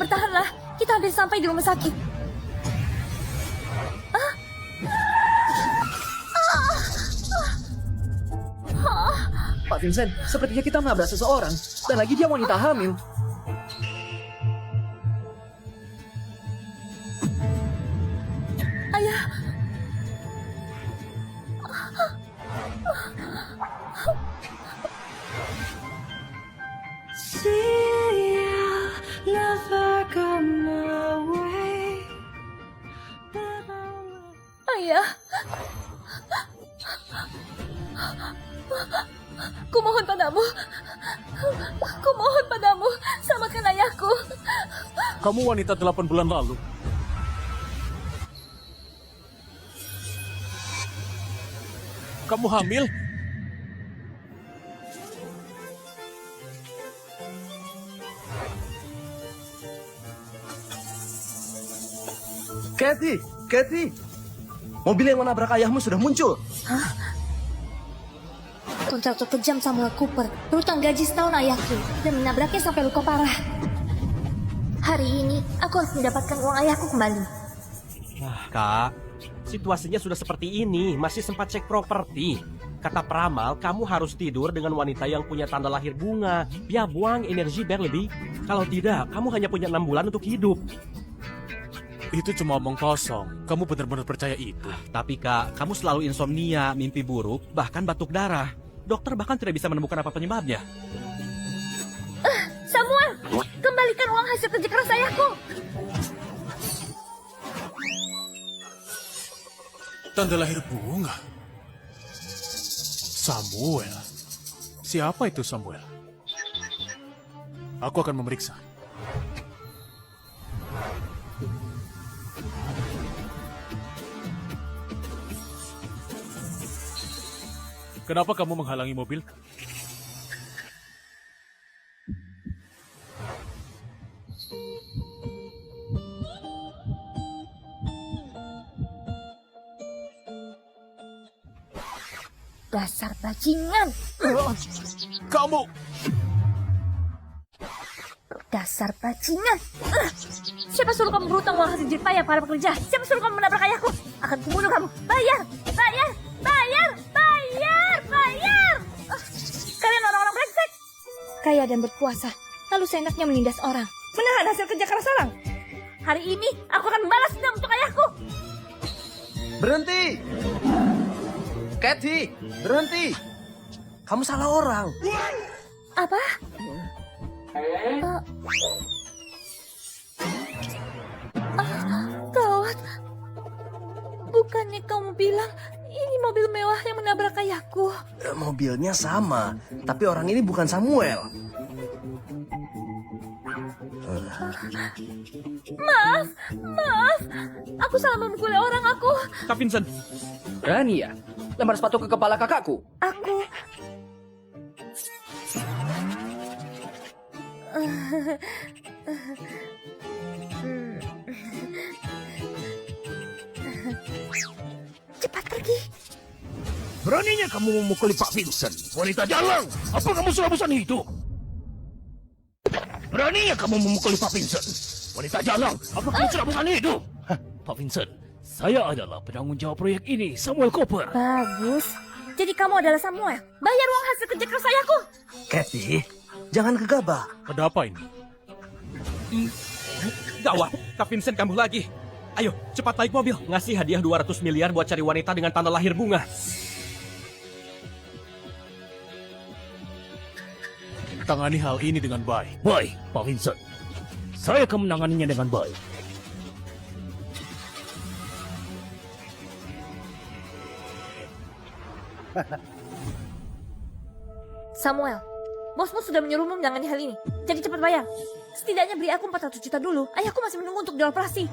bertahanlah. Kita hampir sampai di rumah sakit. Pak Vincent, sepertinya kita menabrak seseorang. Dan lagi dia wanita hamil. Ayah. Ayah. Kumohon padamu. Kumohon padamu. Selamatkan ayahku. Kamu wanita 8 bulan lalu. Kamu hamil? Kathy! Mobil yang menabrak ayahmu sudah muncul. Kontraktor kejam Samuel Cooper berutang gaji setahun ayahku dan menabraknya sampai luka parah. Hari ini aku harus mendapatkan uang ayahku kembali. Kak, situasinya sudah seperti ini, masih sempat cek properti. Kata peramal, kamu harus tidur dengan wanita yang punya tanda lahir bunga. Dia buang energi berlebih. Kalau tidak, kamu hanya punya 6 bulan untuk hidup. Itu cuma omong kosong. Kamu benar-benar percaya itu? Tapi Kak, kamu selalu insomnia, mimpi buruk, bahkan batuk darah. Dokter bahkan tidak bisa menemukan apa penyebabnya. Samuel, kembalikan uang hasil kerja keras ayahku. Tanda lahir bunga. Samuel. Siapa itu Samuel? Aku akan memeriksa. Kenapa kamu menghalangi mobil? Dasar bajingan. Kamu! Dasar bajingan. Siapa suruh kamu berutang uang hasil jerih payah para pekerja? Siapa suruh kamu menabrak ayahku? Akan kubunuh kamu. Bayar! Bayar! Bayar! Bayar! Bayar! Kalian orang-orang brengsek. Kaya dan berkuasa, lalu seenaknya menindas orang. Menahan hasil kerja keras orang. Hari ini aku akan membalas dendam untuk ayahku. Berhenti! Kathy, berhenti! Kamu salah orang. Apa? Gawat. Bukannya kamu bilang ini mobil mewah yang menabrak ayahku? Mobilnya sama, tapi orang ini bukan Samuel. Maaf, maaf. Aku salah memukuli orang aku. Kak Vincent, Berani ya? Lempar sepatu ke kepala kakakku. Aku... Cepat pergi. Beraninya kamu memukuli Pak Vincent, wanita jalang. Apa kamu sudah bosan hidup? Beraninya kamu memukuli Pak Vincent, wanita jalang. Apa kamu sudah bosan hidup? Pak Vincent, saya adalah penanggung jawab proyek ini, Samuel Cooper. Bagus. Jadi kamu adalah Samuel. Bayar uang hasil kerja keras ayahku. Kathy, jangan gegabah. Ada apa ini? Gawat, Kak Vincent kambuh lagi. Ayo, cepat naik mobil. Ngasih hadiah 200 miliar buat cari wanita dengan tanda lahir bunga. Tangani hal ini dengan baik. Baik, Pak Vincent. Saya akan menanganinya dengan baik. Samuel, bosmu sudah menyuruhmu menangani hal ini. Jadi cepat bayar. Setidaknya beri aku 400 juta dulu. Ayahku masih menunggu untuk dioperasi.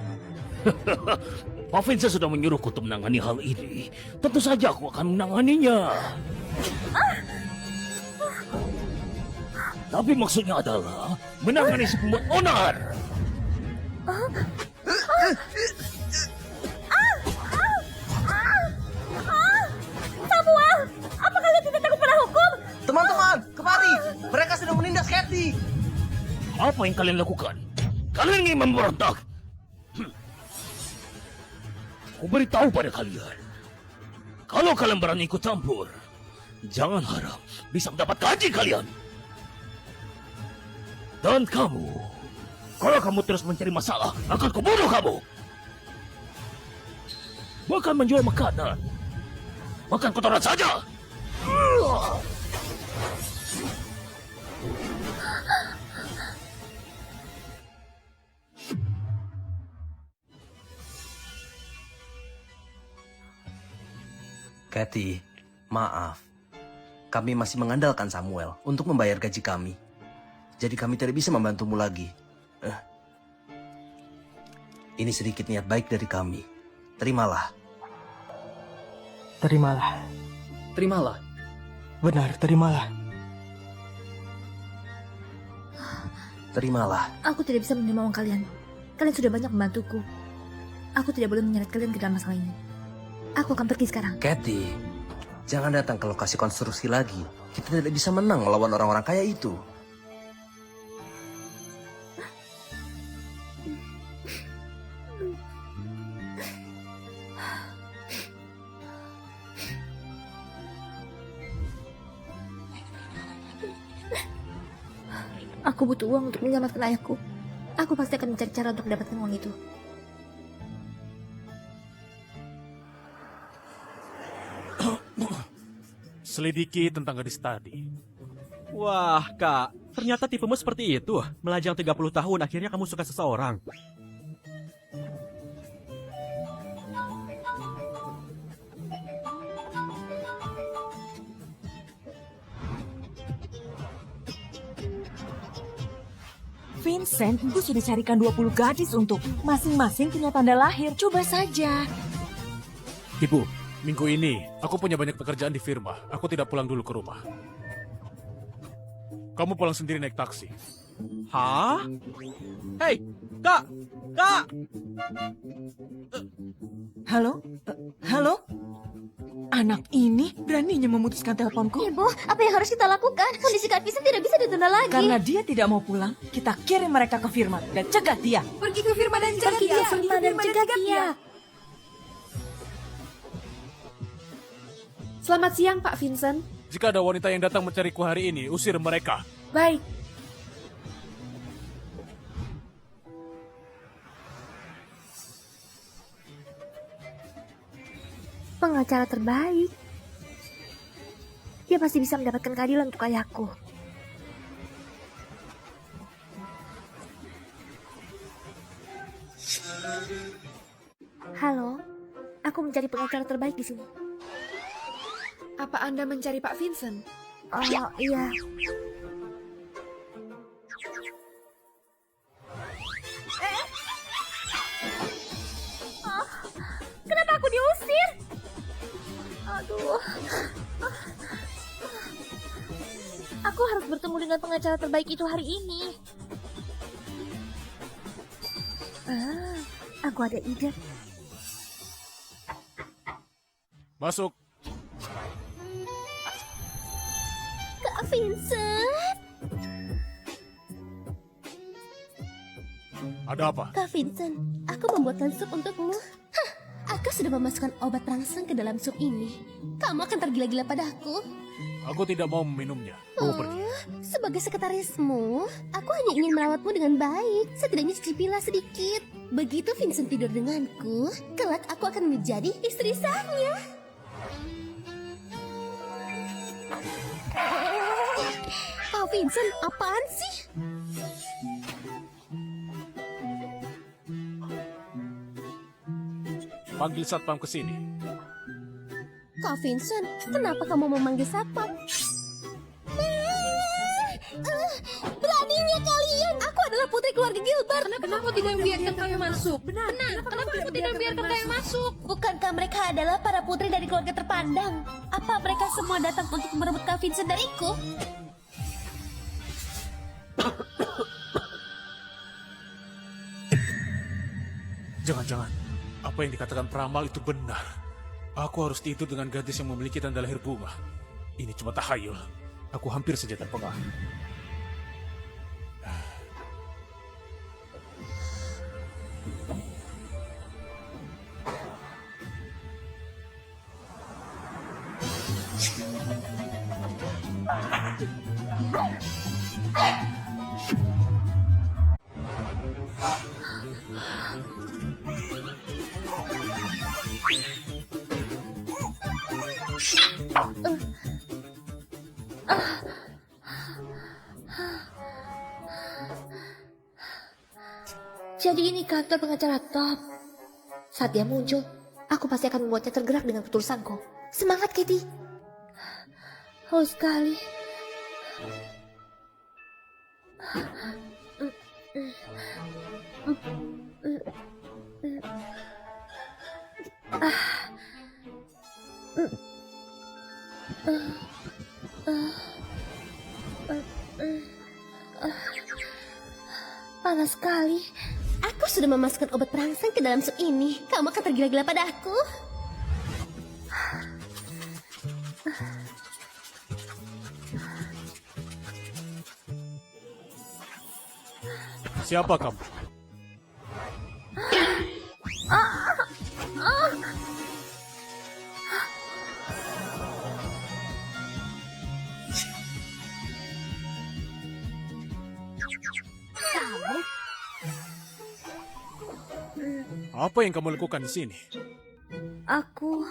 Pak Vincent sudah menyuruhku untuk menangani hal ini. Tentu saja aku akan menanganinya. Tapi maksudnya adalah menangani si pembuat onar. Samuel, apa kalian tidak takut pada hukum? Teman-teman, kemari. Mereka sedang menindas Kathy. Apa yang kalian lakukan? Kalian ingin memberontak? Aku beritahu pada kalian. Kalau kalian berani ikut campur, jangan harap bisa mendapat gaji kalian. Dan kamu, kalau kamu terus mencari masalah, akan kubunuh kamu. Bahkan menjual makanan. Makan kotoran saja. Kathy, maaf. Kami masih mengandalkan Samuel untuk membayar gaji kami. Jadi kami tidak bisa membantumu lagi. Ini sedikit niat baik dari kami. Terimalah. Terimalah. Terimalah. Benar, terimalah. Terimalah. Aku tidak bisa menerima uang kalian. Kalian sudah banyak membantuku. Aku tidak boleh menyeret kalian ke dalam masalah ini. Aku akan pergi sekarang. Kathy, jangan datang ke lokasi konstruksi lagi. Kita tidak bisa menang melawan orang-orang kaya itu. Aku butuh uang untuk menyelamatkan ayahku. Aku pasti akan mencari cara untuk mendapatkan uang itu. Selidiki tentang gadis tadi. Wah, Kak, ternyata tipemu seperti itu. Melajang 30 tahun, akhirnya kamu suka seseorang. Vincent, gue sudah carikan 20 gadis untuk masing-masing punya tanda lahir. Coba saja. Ibu, minggu ini aku punya banyak pekerjaan di firma. Aku tidak pulang dulu ke rumah. Kamu pulang sendiri naik taksi. Hah? Hei, Kak! Kak! Halo? Halo? Anak ini beraninya memutuskan teleponku. Ibu, apa yang harus kita lakukan? Kondisi Kak Vincent tidak bisa ditunda lagi. Karena dia tidak mau pulang, kita kirim mereka ke firman dan cegat dia. Pergi ke firman dan cegat dia. Selamat siang, Pak Vincent. Jika ada wanita yang datang mencariku hari ini, usir mereka. Baik. Pengacara terbaik. Dia pasti bisa mendapatkan keadilan untuk ayahku. Halo, aku mencari pengacara terbaik di sini. Apa Anda mencari Pak Vincent? Oh, iya. Kenapa aku diusir? Aduh. Aku harus bertemu dengan pengacara terbaik itu hari ini. Aku ada ide. Masuk. Kak Vincent. Ada apa? Kak Vincent, aku membuatkan sup untukmu. Hah, aku sudah memasukkan obat perangsang ke dalam sup ini. Kamu akan tergila-gila padaku. Aku tidak mau meminumnya. Kamu pergi. Sebagai sekretarismu, aku hanya ingin merawatmu dengan baik. Setidaknya cicipilah sedikit. Begitu Vincent tidur denganku, kelak aku akan menjadi istri sahnya. Oh Vincent, apaan sih? Panggil satpam ke sini. Kak Vincent, kenapa kamu memanggil satpam? Beraninya kalian! Aku adalah putri keluarga Gilbert. Kenapa tidak membiarkan kami masuk? Benar. Kenapa kamu tidak membiarkan kami masuk? Bukankah mereka adalah para putri dari keluarga terpandang? Apa mereka semua datang untuk merebut Kak Vincent dariku? Jangan-jangan apa yang dikatakan peramal itu benar. Aku harus tidur dengan gadis yang memiliki tanda lahir bunga. Ini cuma tahayul. Aku hampir saja terpengaruh. Jadi ini kantor pengacara top. Saat dia muncul, aku pasti akan membuatnya tergerak dengan ketulusanku. Semangat, Kitty. Haus sekali. Panas sekali. Aku sudah memasukkan obat perangsang ke dalam sup ini. Kamu akan tergila-gila pada aku. Siapa kamu? Apa yang kamu lakukan di sini? Aku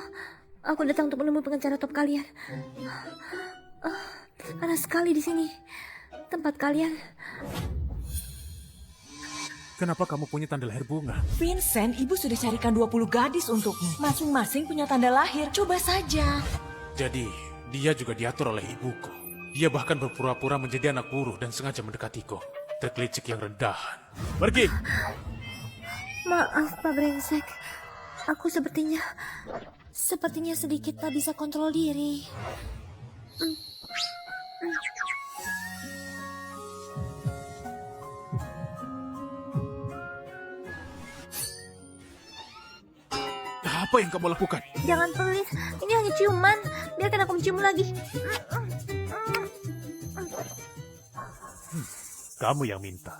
datang untuk menemui pengacara top kalian. Panas sekali di sini. Tempat kalian. Kenapa kamu punya tanda lahir bunga? Vincent, ibu sudah carikan 20 gadis untukmu. Masing-masing punya tanda lahir. Coba saja. Jadi, dia juga diatur oleh ibuku. Dia bahkan berpura-pura menjadi anak buruh dan sengaja mendekatiku. Terkelicik yang rendahan. Pergi! Maaf, Pak Brengsek. Aku sepertinya sedikit tak bisa kontrol diri. Apa yang kamu lakukan? Jangan pelit, ini hanya ciuman. Biarkan aku mencium lagi. Kamu yang minta.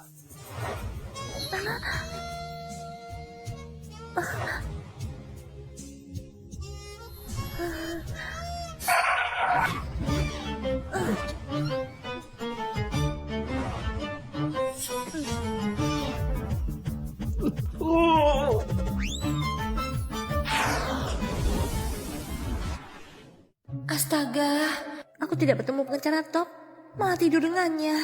Astaga, aku tidak bertemu pengacara top, malah tidur dengannya.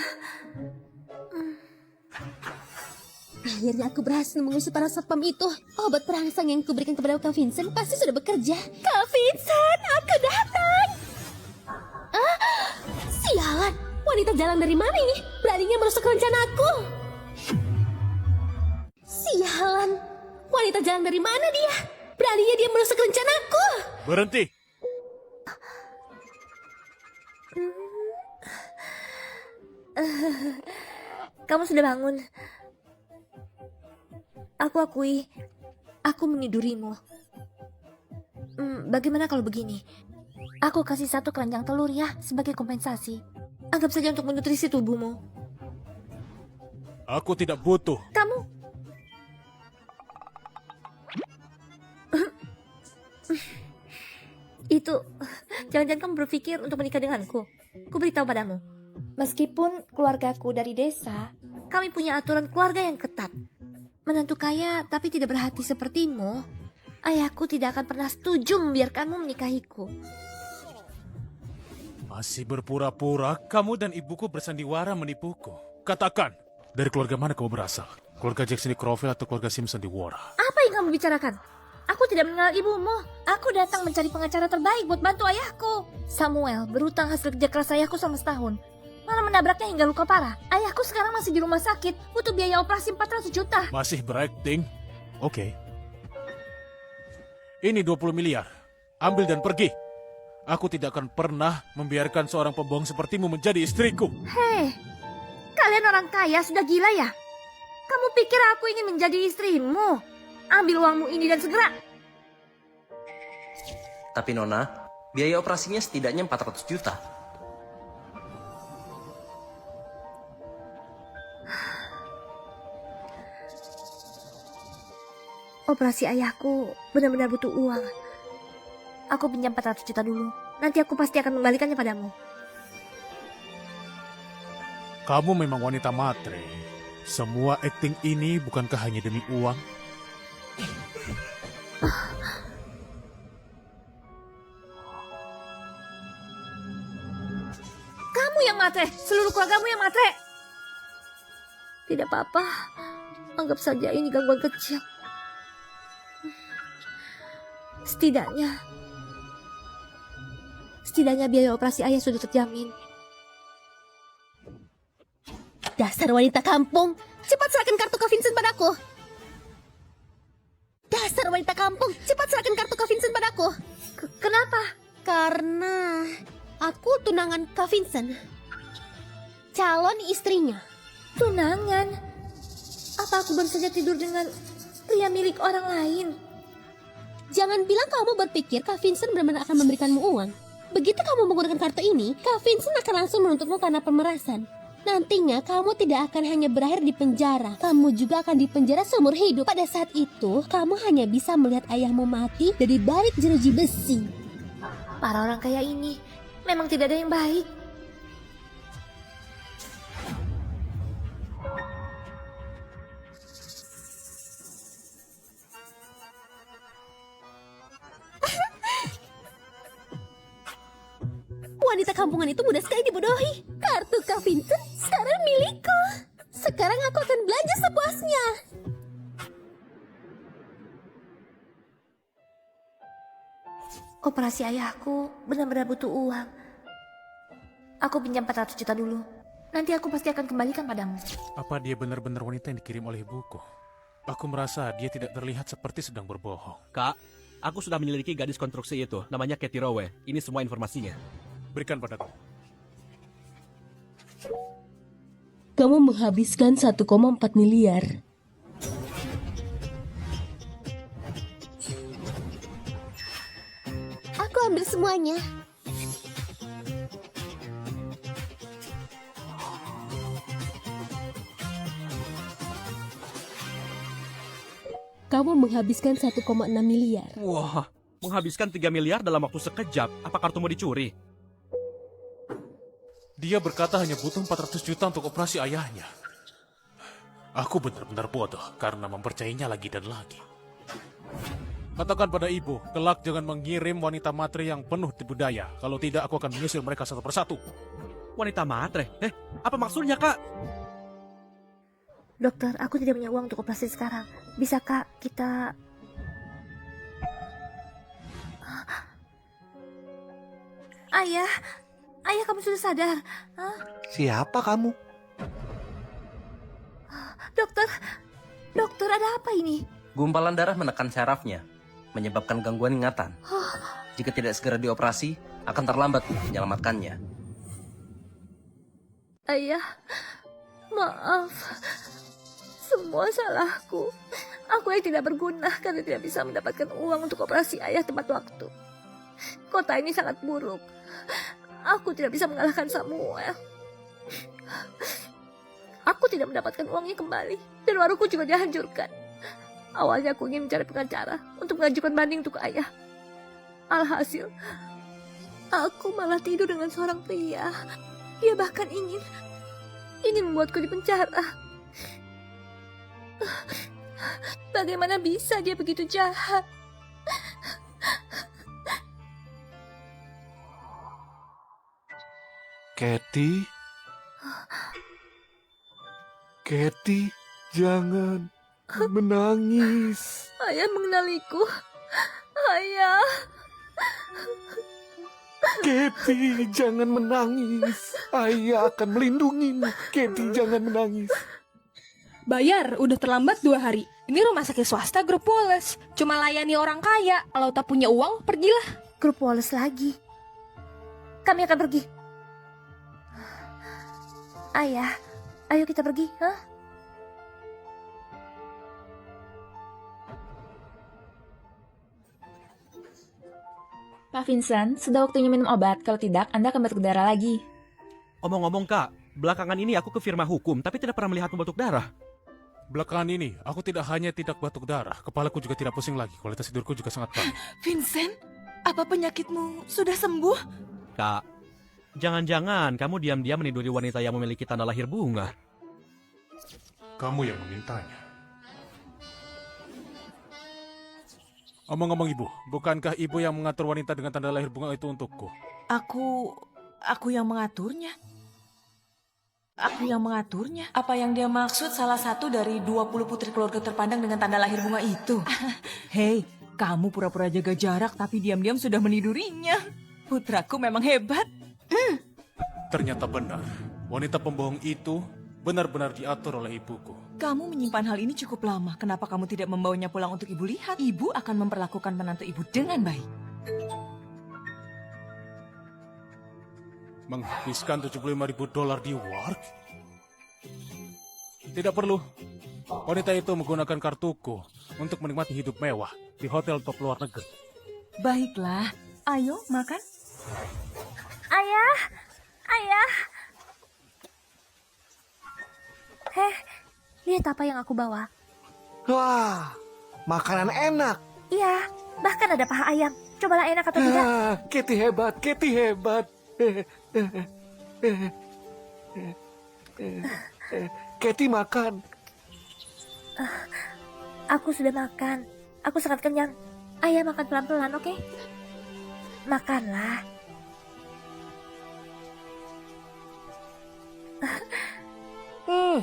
Akhirnya aku berhasil mengusir para satpam itu. Obat perangsang yang kuberikan kepada Kak Vincent pasti sudah bekerja. Kak Vincent, aku datang. Sialan, wanita jalan dari mana ini? Beraninya merusak rencanaku. Sialan, wanita jalan dari mana dia? Beraninya dia merusak rencanaku. Berhenti! Kamu sudah bangun. Aku akui, aku menidurimu. Bagaimana kalau begini? Aku kasih 1 keranjang telur ya, sebagai kompensasi. Anggap saja untuk menutrisi tubuhmu. Aku tidak butuh. Kamu... Itu, jangan-jangan kamu berpikir untuk menikah denganku. Ku beritahu padamu. Meskipun keluargaku dari desa, kami punya aturan keluarga yang ketat. Menantu kaya tapi tidak berhati sepertimu, ayahku tidak akan pernah setuju membiarkanmu menikahiku. Masih berpura-pura, kamu dan ibuku bersandiwara menipuku. Katakan, dari keluarga mana kamu berasal? Keluarga Jackson di Crowville atau keluarga Simpson di Wara? Apa yang kamu bicarakan? Aku tidak mengenal ibumu. Aku datang mencari pengacara terbaik buat bantu ayahku. Samuel berutang hasil kerja keras ayahku selama setahun. Malah menabraknya hingga luka parah. Ayahku sekarang masih di rumah sakit. Butuh biaya operasi 400 juta. Masih berakting? Oke. Ini 20 miliar. Ambil dan pergi. Aku tidak akan pernah membiarkan seorang pembohong sepertimu menjadi istriku. Hei, kalian orang kaya sudah gila ya? Kamu pikir aku ingin menjadi istrimu? Ambil uangmu ini dan segera. Tapi Nona, biaya operasinya setidaknya 400 juta. Operasi ayahku benar-benar butuh uang. Aku pinjam 400 juta dulu. Nanti aku pasti akan mengembalikannya padamu. Kamu memang wanita matre. Semua akting ini bukankah hanya demi uang? Kamu yang matre, seluruh keluargamu yang matre. Tidak apa-apa, anggap saja ini gangguan kecil. Setidaknya biaya operasi ayah sudah terjamin. Dasar wanita kampung, cepat serahkan kartu Kak Vincent padaku. Dasar wanita kampung, cepat serahkan kartu Kak Vincent padaku. Kenapa? Karena aku tunangan Kak Vincent, calon istrinya. Tunangan? Apa aku baru saja tidur dengan pria milik orang lain? Jangan bilang kamu berpikir Kak Vincent benar-benar akan memberikanmu uang. Begitu kamu menggunakan kartu ini, Kak Vincent akan langsung menuntutmu karena pemerasan. Nantinya kamu tidak akan hanya berakhir di penjara, kamu juga akan dipenjara seumur hidup. Pada saat itu, kamu hanya bisa melihat ayahmu mati dari balik jeruji besi. Para orang kaya ini memang tidak ada yang baik. Wanita kampungan itu mudah sekali dibodohi. Kartu Kak Vincent sekarang milikku. Sekarang aku akan belanja sepuasnya. Operasi ayahku benar-benar butuh uang. Aku pinjam 400 juta dulu. Nanti aku pasti akan kembalikan padamu. Apa dia benar-benar wanita yang dikirim oleh ibuku? Aku merasa dia tidak terlihat seperti sedang berbohong. Kak, aku sudah menyelidiki gadis konstruksi itu. Namanya Katie Rowe. Ini semua informasinya. Berikan padaku. Kamu menghabiskan 1,4 miliar. Aku ambil semuanya. Kamu menghabiskan 1,6 miliar. Wah, menghabiskan 3 miliar dalam waktu sekejap. Apa kartumu dicuri? Dia berkata hanya butuh 400 juta untuk operasi ayahnya. Aku benar-benar bodoh karena mempercayainya lagi dan lagi. Katakan pada ibu, kelak jangan mengirim wanita matre yang penuh budaya. Kalau tidak, aku akan mengusir mereka satu persatu. Wanita matre? Apa maksudnya, Kak? Dokter, aku tidak punya uang untuk operasi sekarang. Bisakah kita... Ayah, kamu sudah sadar? Hah? Siapa kamu? Dokter, ada apa ini? Gumpalan darah menekan syarafnya, menyebabkan gangguan ingatan. Jika tidak segera dioperasi, akan terlambat menyelamatkannya. Ayah, maaf. Semua salahku. Aku yang tidak berguna karena tidak bisa mendapatkan uang untuk operasi ayah tepat waktu. Kota ini sangat buruk. Aku tidak bisa mengalahkan Samuel. Aku tidak mendapatkan uangnya kembali. Dan warungku juga dihancurkan. Awalnya aku ingin mencari pengacara untuk mengajukan banding untuk ayah. Alhasil, aku malah tidur dengan seorang pria. Dia bahkan ingin membuatku di penjara. Bagaimana bisa dia begitu jahat? Katie, jangan menangis. Ayah mengenaliku. Ayah. Katie, jangan menangis. Ayah akan melindungimu. Katie, jangan menangis. Bayar, udah terlambat 2 hari. Ini rumah sakit swasta grup Wallace. Cuma layani orang kaya. Kalau tak punya uang, pergilah. Grup Wallace lagi. Kami akan pergi. Ayah, ayo kita pergi, hah? Pak Vincent, sudah waktunya minum obat. Kalau tidak, Anda akan batuk darah lagi. Omong-omong, Kak, belakangan ini aku ke firma hukum, tapi tidak pernah melihatmu batuk darah. Belakangan ini, aku tidak hanya tidak batuk darah, kepalaku juga tidak pusing lagi, kualitas tidurku juga sangat baik. Vincent, apa penyakitmu sudah sembuh? Kak, Jangan-jangan kamu diam-diam meniduri wanita yang memiliki tanda lahir bunga. Kamu yang memintanya. Omong-omong ibu, bukankah ibu yang mengatur wanita dengan tanda lahir bunga itu untukku? Aku yang mengaturnya. Aku yang mengaturnya. Apa yang dia maksud salah satu dari 20 putri keluarga terpandang dengan tanda lahir bunga itu? Hei, kamu pura-pura jaga jarak tapi diam-diam sudah menidurinya. Putraku memang hebat. Ternyata benar, wanita pembohong itu benar-benar diatur oleh ibuku. Kamu menyimpan hal ini cukup lama. Kenapa kamu tidak membawanya pulang untuk ibu lihat? Ibu akan memperlakukan menantu ibu dengan baik. Menghabiskan $75.000 di Warg? Tidak perlu. Wanita itu menggunakan kartuku untuk menikmati hidup mewah di hotel top luar negeri. Baiklah, ayo makan. Ayah, ayah. Heh, lihat apa yang aku bawa. Wah, makanan enak. Iya, bahkan ada paha ayam. Cobalah enak atau tidak. Kitty hebat, Kitty hebat. Kitty makan. Aku sudah makan. Aku sangat kenyang. Ayah makan pelan-pelan, oke? Makanlah.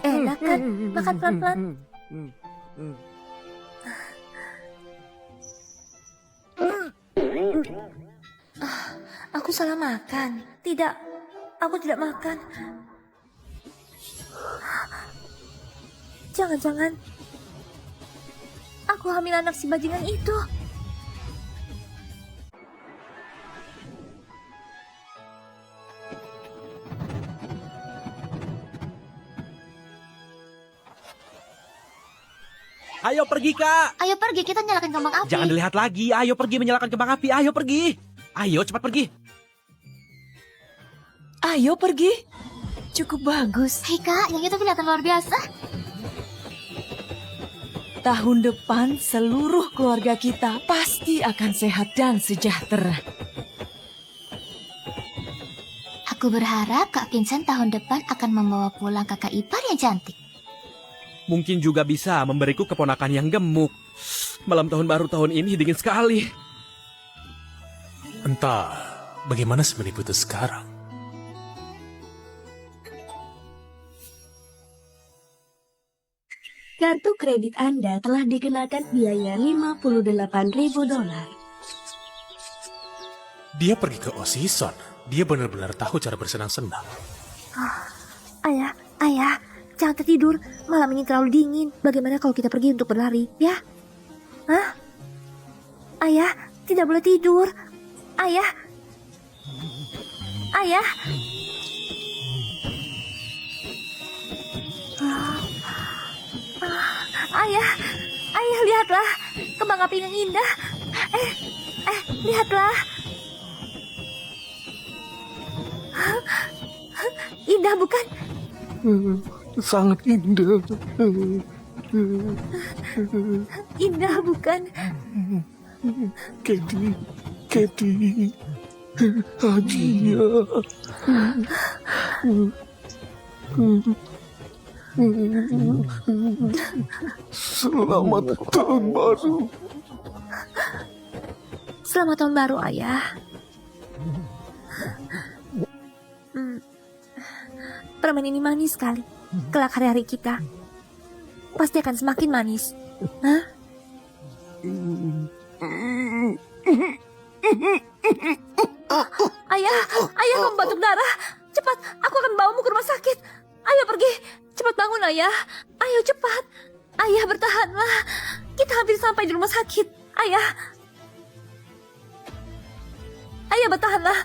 Enak kan? Makan pelan-pelan. Aku salah makan. Tidak, aku tidak makan. Jangan-jangan aku hamil anak si bajingan itu. Ayo pergi, Kak. Ayo pergi, kita nyalakan kembang api. Jangan dilihat lagi. Ayo pergi menyalakan kembang api. Ayo pergi. Ayo cepat pergi. Ayo pergi. Cukup bagus. Hei kak, yang itu kelihatan luar biasa. Tahun depan seluruh keluarga kita pasti akan sehat dan sejahtera. Aku berharap Kak Vincent tahun depan akan membawa pulang kakak ipar yang cantik. Mungkin juga bisa memberiku keponakan yang gemuk. Malam tahun baru tahun ini dingin sekali. Entah bagaimana semenip itu sekarang. Kartu kredit Anda telah dikenakan biaya $58.000. Dia pergi ke Osison. Dia benar-benar tahu cara bersenang-senang. Ayah, jangan tertidur. Malam ini terlalu dingin. Bagaimana kalau kita pergi untuk berlari, ya? Hah? Ayah, tidak boleh tidur. Ayah. Ayah, lihatlah. Kembang api yang indah. Lihatlah. Indah bukan? Sangat indah. Indah bukan? Kitty, hadiah. Selamat tahun baru. Selamat tahun baru, Ayah. Permen ini manis sekali. Kelak hari-hari kita pasti akan semakin manis. Hah? Ayah, kamu batuk darah. Cepat, aku akan bawamu ke rumah sakit. Ayo pergi, cepat bangun ayah. Ayo cepat, ayah bertahanlah. Kita hampir sampai di rumah sakit. Ayah bertahanlah.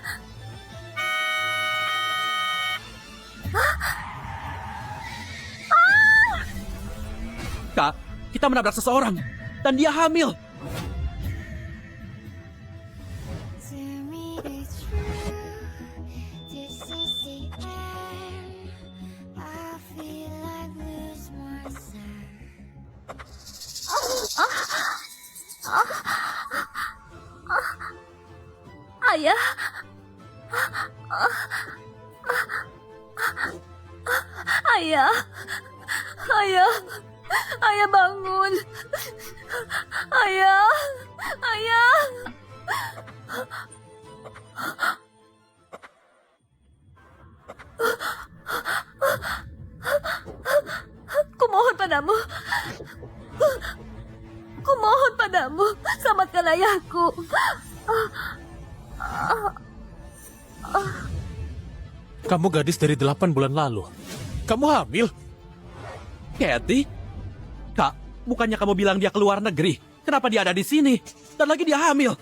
Kak, kita menabrak seseorang dan dia hamil. Ayah. Ayah, ayah bangun. Ayah, ayah. Kumohon padamu. Kumohon padamu, selamatkan ayahku. Kamu gadis dari 8 bulan lalu. Kamu hamil? Kathy? Kak, bukannya kamu bilang dia keluar negeri? Kenapa dia ada di sini? Dan lagi dia hamil.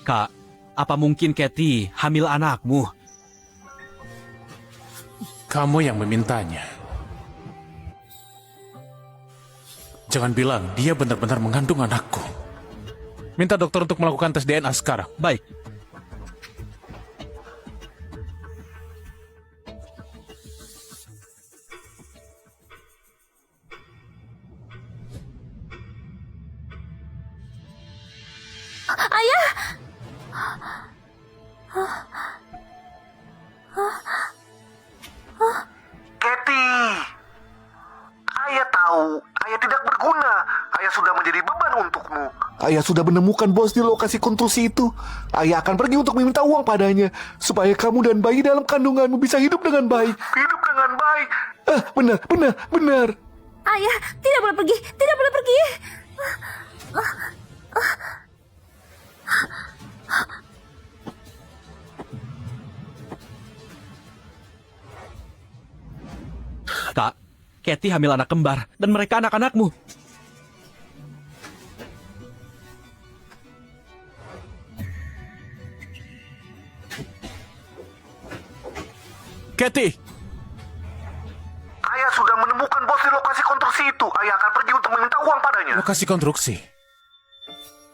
Kak, apa mungkin Kathy hamil anakmu? Kamu yang memintanya. Jangan bilang dia benar-benar mengandung anakku. Minta dokter untuk melakukan tes DNA sekarang. Baik. Ayah. Kathy, ayah tahu, ayah tidak berguna. Ayah sudah menjadi beban untukmu. Ayah sudah menemukan bos di lokasi konstruksi itu. Ayah akan pergi untuk meminta uang padanya, supaya kamu dan bayi dalam kandunganmu bisa hidup dengan baik. Hidup dengan baik. Benar. Ayah, tidak boleh pergi. Tidak boleh pergi. Kak, Kathy hamil anak kembar dan mereka anak-anakmu. Kathy! Ayah sudah menemukan bos di lokasi konstruksi itu. Ayah akan pergi untuk meminta uang padanya. Lokasi konstruksi?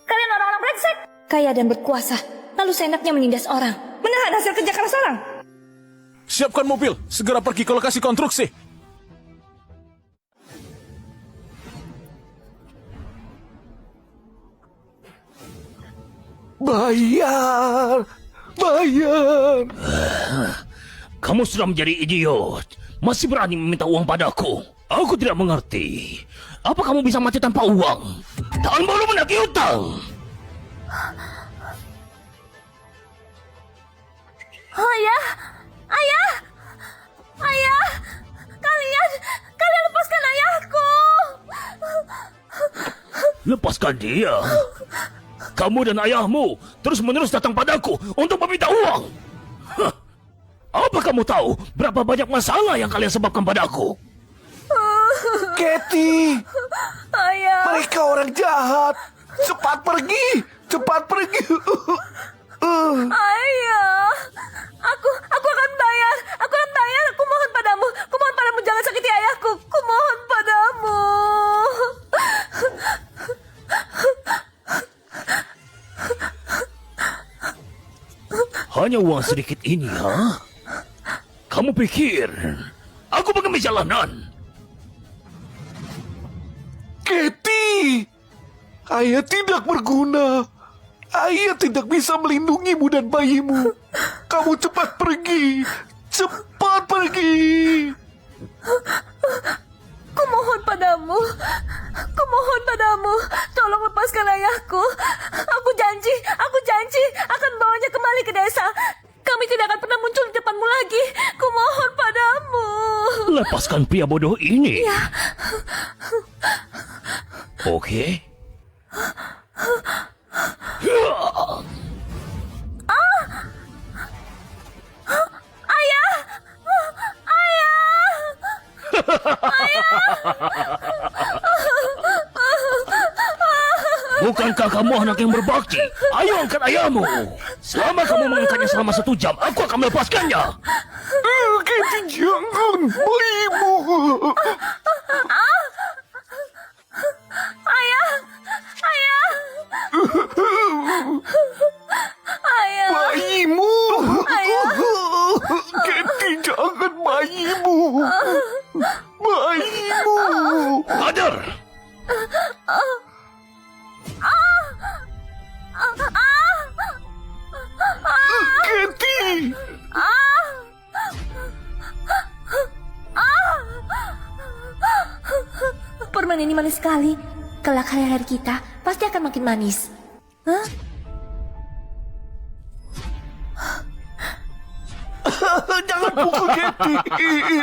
Kalian orang-orang brengsek, kaya dan berkuasa, lalu seenaknya menindas orang, menahan hasil kerja keras orang. Siapkan mobil, segera pergi ke lokasi konstruksi. Bayar. Kamu sudah menjadi idiot. Masih berani meminta uang padaku. Aku tidak mengerti. Apa kamu bisa mati tanpa uang? Tahun baru menagih utang. Ayah, kalian lepaskan ayahku. Lepaskan dia. Kamu dan ayahmu terus-menerus datang padaku untuk meminta uang. Hah. Apa kamu tahu berapa banyak masalah yang kalian sebabkan padaku? Kathy, Ayah. mereka orang jahat. Cepat pergi. Ayah, aku akan bayar. Aku mohon padamu, jangan sakiti ayahku. Aku mohon padamu. Hanya uang sedikit ini, ha? Kamu pikir aku pengemis jalanan? Kathy, ayah tidak berguna. Ayah tidak bisa melindungimu dan bayimu. Kamu cepat pergi. Kumohon padamu, tolong lepaskan ayahku. Aku janji akan bawanya kembali ke desa. Kami tidak akan pernah muncul di depanmu lagi. Kumohon padamu. Lepaskan pria bodoh ini. Ya. Oke. Ayah. Bukankah kamu anak yang berbakti? Ayo angkat ayahmu. Selama kamu mengangkatnya selama 1 jam, aku akan melepaskannya. Kathy, jangan, bayimu. Ayah. Bayimu. Kathy, jangan bayimu. Kader. sekali. Kelak hari-hari kita pasti akan makin manis. Hah? Jangan pukul Katie.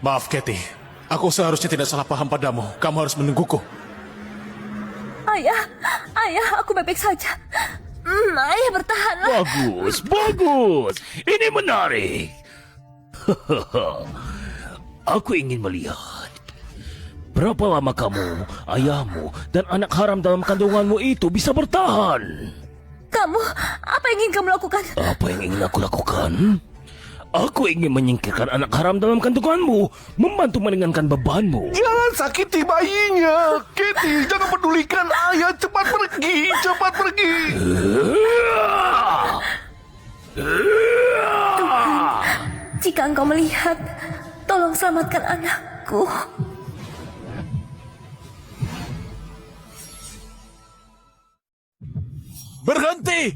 Maaf, Katie. Aku seharusnya tidak salah paham padamu. Kamu harus menungguku. Ayah, aku baik-baik saja. Ayah bertahanlah. Bagus. Ini menarik. Aku ingin melihat berapa lama kamu, ayahmu, dan anak haram dalam kandunganmu itu bisa bertahan. Kamu, apa yang ingin kamu lakukan? Apa yang ingin aku lakukan? Aku ingin menyingkirkan anak haram dalam kandunganmu, membantu meringankan bebanmu. Jangan sakiti bayinya. Katie, jangan pedulikan ayah. Cepat pergi. Tuhan, jika engkau melihat, tolong selamatkan anakku. Berhenti!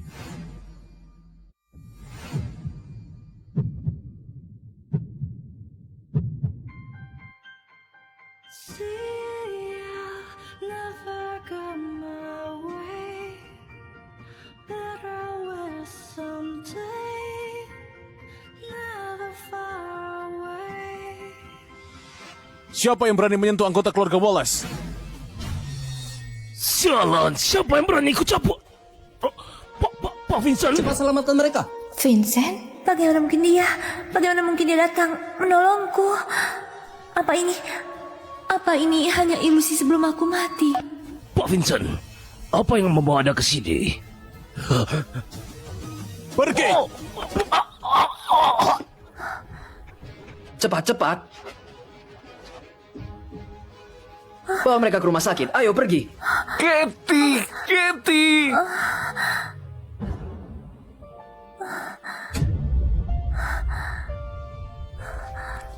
Siapa yang berani menyentuh anggota keluarga Wallace? Sialan, siapa yang berani ikut campur? Pak Vincent. Cepat selamatkan mereka. Vincent? Bagaimana mungkin dia datang menolongku? Apa ini hanya ilusi sebelum aku mati? Pak Vincent, apa yang membawa Anda ke sini? Pergi! Cepat. Bawa mereka ke rumah sakit. Ayo pergi. Katie.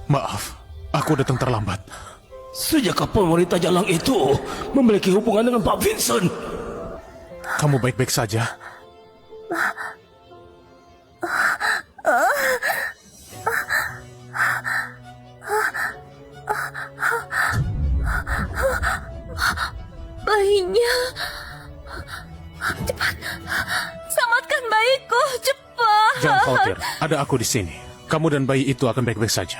Maaf, aku datang terlambat. Sejak kapan wanita jalang itu memiliki hubungan dengan Pak Vincent? Kamu baik-baik saja? Bayinya. Cepat. Selamatkan bayiku, cepat. Jangan khawatir, ada aku di sini. Kamu dan bayi itu akan baik-baik saja.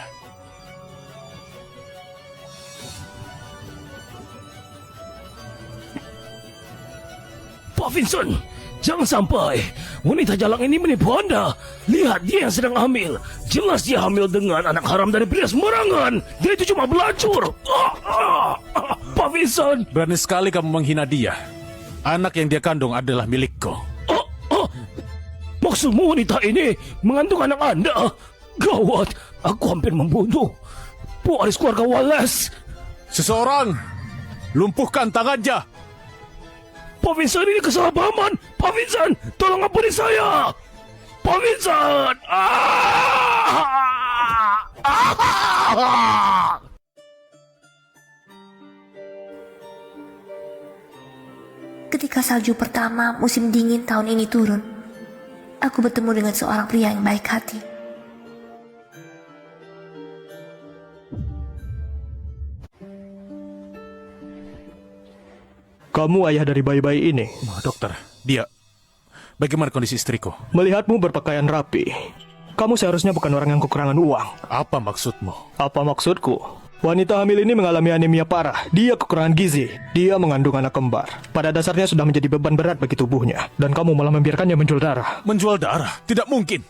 Pak Vincent, jangan sampai wanita jalang ini menipu Anda. Lihat, dia yang sedang hamil. Jelas dia hamil dengan anak haram dari pria sembarangan. Dia itu cuma pelacur. Pak Vincent. Berani sekali kamu menghina dia. Anak yang dia kandung adalah milikku. Maksudmu wanita ini mengandung anak Anda? Gawat, aku hampir membunuh pewaris keluarga Wallace. Seseorang, lumpuhkan tangannya. Pak Vincent, ini kesalahpahaman. Pak Vincent, tolong ampuni saya. Pak Vincent. Ketika salju pertama musim dingin tahun ini turun, aku bertemu dengan seorang pria yang baik hati. Kamu ayah dari bayi-bayi ini? Dokter, dia... Bagaimana kondisi istriku? Melihatmu berpakaian rapi, kamu seharusnya bukan orang yang kekurangan uang. Apa maksudmu? Apa maksudku? Wanita hamil ini mengalami anemia parah. Dia kekurangan gizi. Dia mengandung anak kembar. Pada dasarnya sudah menjadi beban berat bagi tubuhnya. Dan kamu malah membiarkannya menjual darah. Menjual darah? Tidak mungkin.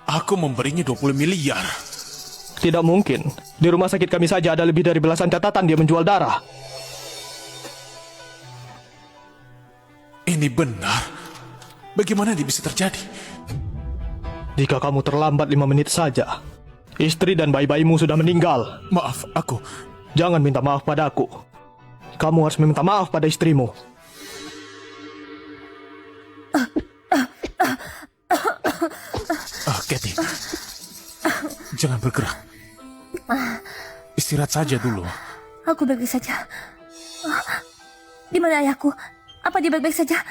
Aku memberinya 20 miliar. Tidak mungkin. Di rumah sakit kami saja ada lebih dari belasan catatan dia menjual darah. Ini benar. Bagaimana ini bisa terjadi? Jika kamu terlambat 5 menit saja, istri dan bayi-bayimu sudah meninggal. Maaf, aku... Jangan minta maaf padaku. Kamu harus meminta maaf pada istrimu. Katie, jangan bergerak. Istirahat saja dulu. Aku baik-baik saja. Di mana ayahku? Apa dia baik-baik saja?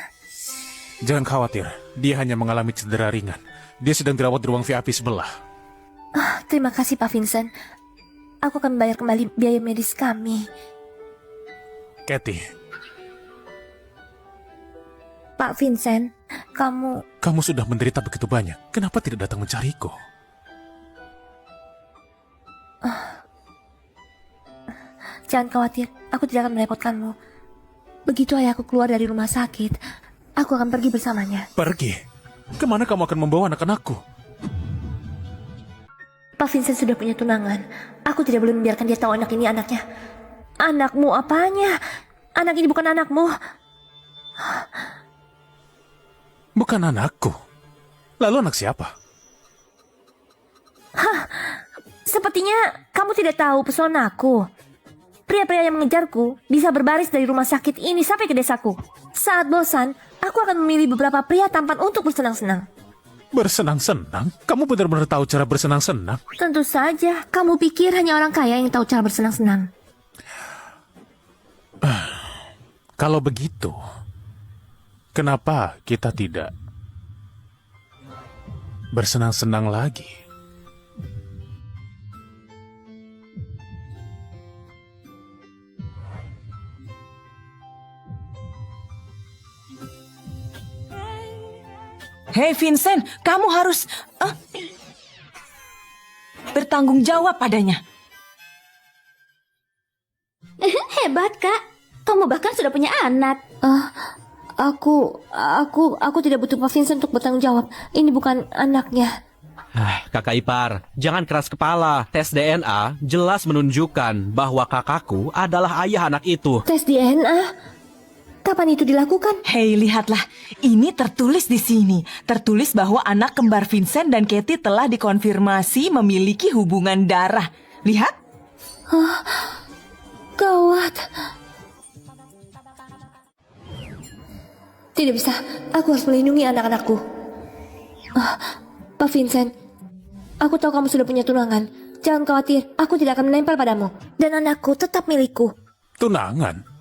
Jangan khawatir, dia hanya mengalami cedera ringan. Dia sedang dirawat di ruang VIP sebelah. Terima kasih Pak Vincent. aku akan membayar kembali biaya medis kami. Kathy, Pak Vincent, kamu sudah menderita begitu banyak. Kenapa tidak datang mencariku? Jangan khawatir, aku tidak akan merepotkanmu. Begitu ayahku keluar dari rumah sakit, aku akan pergi bersamanya. Pergi? Kemana kamu akan membawa anak-anakku? Pak Vincent sudah punya tunangan. Aku tidak boleh membiarkan dia tahu anak ini anaknya. Anakmu apanya? Anak ini bukan anakmu. Bukan anakku. Lalu anak siapa? Hah, sepertinya kamu tidak tahu pesonaku. Pria-pria yang mengejarku bisa berbaris dari rumah sakit ini sampai ke desaku. Saat bosan, aku akan memilih beberapa pria tampan untuk bersenang-senang. Bersenang-senang? Kamu benar-benar tahu cara bersenang-senang? Tentu saja, kamu pikir hanya orang kaya yang tahu cara bersenang-senang. Kalau begitu, kenapa kita tidak bersenang-senang lagi? Hei Vincent, kamu harus bertanggung jawab padanya. Hebat, Kak. Kamu bahkan sudah punya anak. Aku tidak butuh Pak Vincent untuk bertanggung jawab. Ini bukan anaknya. Kakak ipar, jangan keras kepala. Tes DNA jelas menunjukkan bahwa kakakku adalah ayah anak itu. Tes DNA? Kapan itu dilakukan? Hei, lihatlah. Ini tertulis di sini. Tertulis bahwa anak kembar Vincent dan Kathy telah dikonfirmasi memiliki hubungan darah. Lihat. Gawat. Tidak bisa. Aku harus melindungi anak-anakku. Pak Vincent, aku tahu kamu sudah punya tunangan. Jangan khawatir, aku tidak akan menempel padamu. Dan anakku tetap milikku. Tunangan?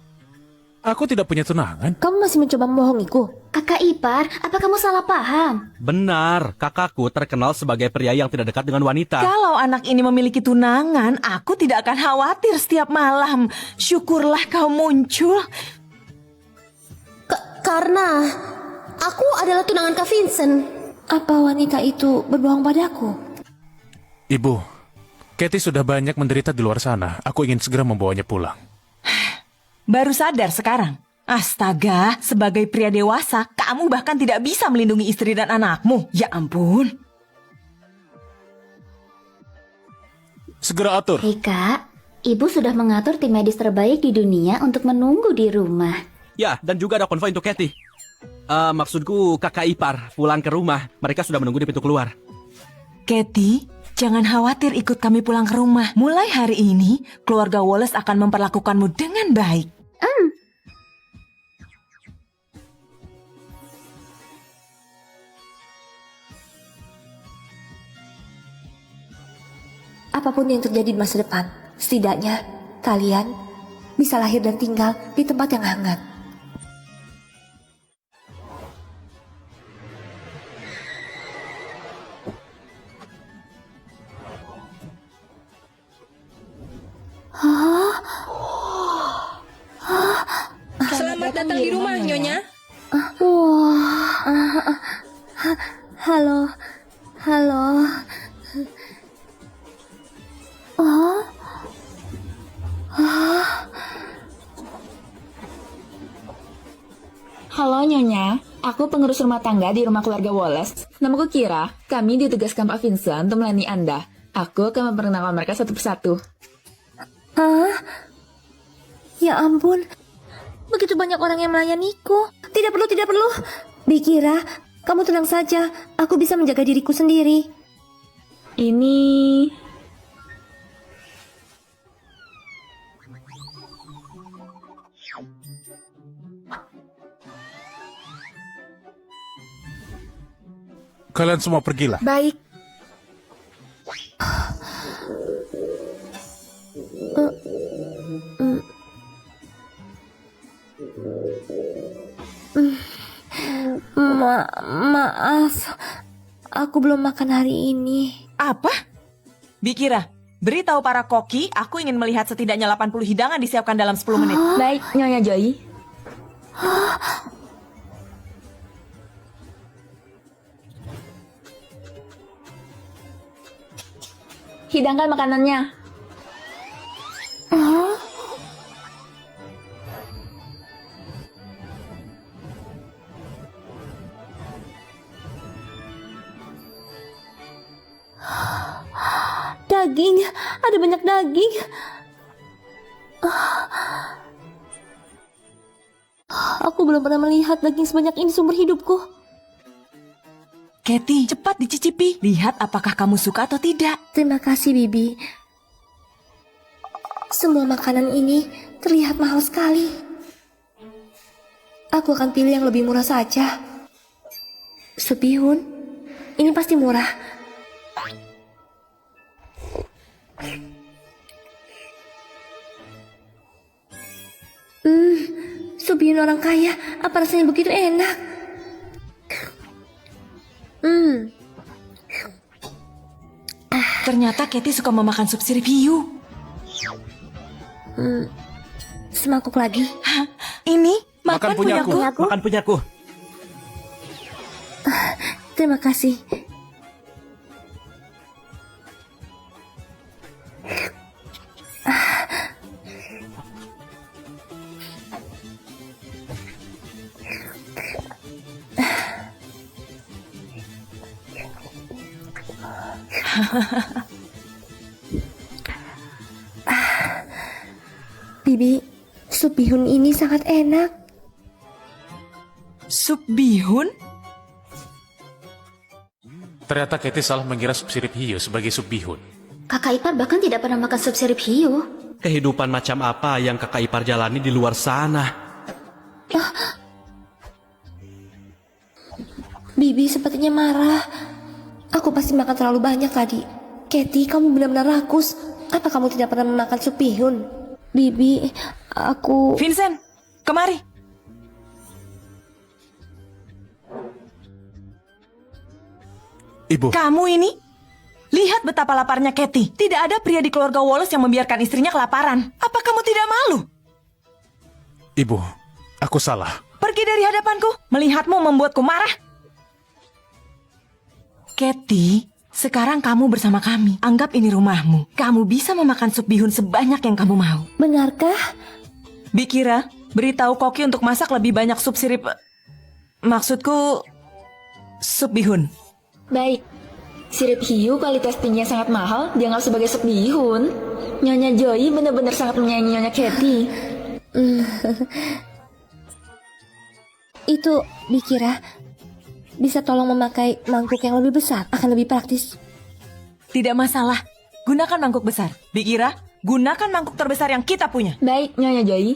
Aku tidak punya tunangan. Kamu masih mencoba membohongiku. Kakak ipar, apa kamu salah paham? Benar, kakakku terkenal sebagai pria yang tidak dekat dengan wanita. Kalau anak ini memiliki tunangan, aku tidak akan khawatir setiap malam. Syukurlah kau muncul. Karena aku adalah tunangan Kak Vincent. Apa wanita itu berbohong padaku? Ibu, Kathy sudah banyak menderita di luar sana. Aku ingin segera membawanya pulang. Baru sadar sekarang. Astaga, sebagai pria dewasa, kamu bahkan tidak bisa melindungi istri dan anakmu. Ya ampun. Segera atur. Hei Kak, Ibu sudah mengatur tim medis terbaik di dunia untuk menunggu di rumah. Ya, dan juga ada konvoi untuk Kathy. Maksudku kakak ipar pulang ke rumah. Mereka sudah menunggu di pintu keluar. Kathy, jangan khawatir ikut kami pulang ke rumah. Mulai hari ini, keluarga Wallace akan memperlakukanmu dengan baik. Apapun yang terjadi di masa depan, setidaknya kalian bisa lahir dan tinggal di tempat yang hangat. Selamat datang di rumah, Nyonya. Halo. Halo Nyonya, aku pengurus rumah tangga di rumah keluarga Wallace. Namaku Kira, kami ditugaskan Pak Vincent untuk melayani Anda. Aku akan memperkenalkan mereka satu persatu. Ya ampun, begitu banyak orang yang melayaniku. Tidak perlu. Dikira, kamu tenang saja, aku bisa menjaga diriku sendiri. Ini... Kalian semua pergilah. Baik. Maaf, aku belum makan hari ini. Apa? Bikira, Beritahu para koki, aku ingin melihat setidaknya 80 hidangan disiapkan dalam 10 menit. Baik, Nyonya Joy. Hidangkan makanannya. Daging, ada banyak daging. Aku belum pernah melihat daging sebanyak ini seumur hidupku. Kathy, cepat dicicipi. Lihat apakah kamu suka atau tidak. Terima kasih, Bibi. Semua makanan ini terlihat mahal sekali. Aku akan pilih yang lebih murah saja. Sup bihun, ini pasti murah. Sup bihun orang kaya, apa rasanya begitu enak? Ternyata Kathy suka memakan sup sirip hiu. Semangkuk lagi. Hah? Ini makan punyaku. Makan punyaku. Terima kasih. Bibi, sup bihun ini sangat enak. Sup bihun? Ternyata Kathy salah mengira sup sirip hiu sebagai sup bihun. Kakak ipar bahkan tidak pernah makan sup sirip hiu. Kehidupan macam apa yang kakak ipar jalani di luar sana? Bibi sepertinya marah. Aku pasti makan terlalu banyak tadi. Kathy, kamu benar-benar rakus. Apa kamu tidak pernah memakan sup bihun? Bibi, aku... Vincent, kemari. Ibu. Kamu ini? Lihat betapa laparnya Kathy. Tidak ada pria di keluarga Wallace yang membiarkan istrinya kelaparan. Apa kamu tidak malu? Ibu, aku salah. Pergi dari hadapanku. Melihatmu membuatku marah. Kathy, sekarang kamu bersama kami. Anggap ini rumahmu. Kamu bisa memakan sup bihun sebanyak yang kamu mau. Benarkah? Bikira, beritahu Koki untuk masak lebih banyak sup sirip. Maksudku, sup bihun. Baik. Sirip hiu kualitas tingginya sangat mahal, dianggap sebagai sup bihun. Nyonya Joy benar-benar sangat menyayangi Nyonya Kathy. Itu, Bikira, bisa tolong memakai mangkuk yang lebih besar, akan lebih praktis. Tidak masalah, gunakan mangkuk besar. Bikira, gunakan mangkuk terbesar yang kita punya. Baik, Nyonya Joy.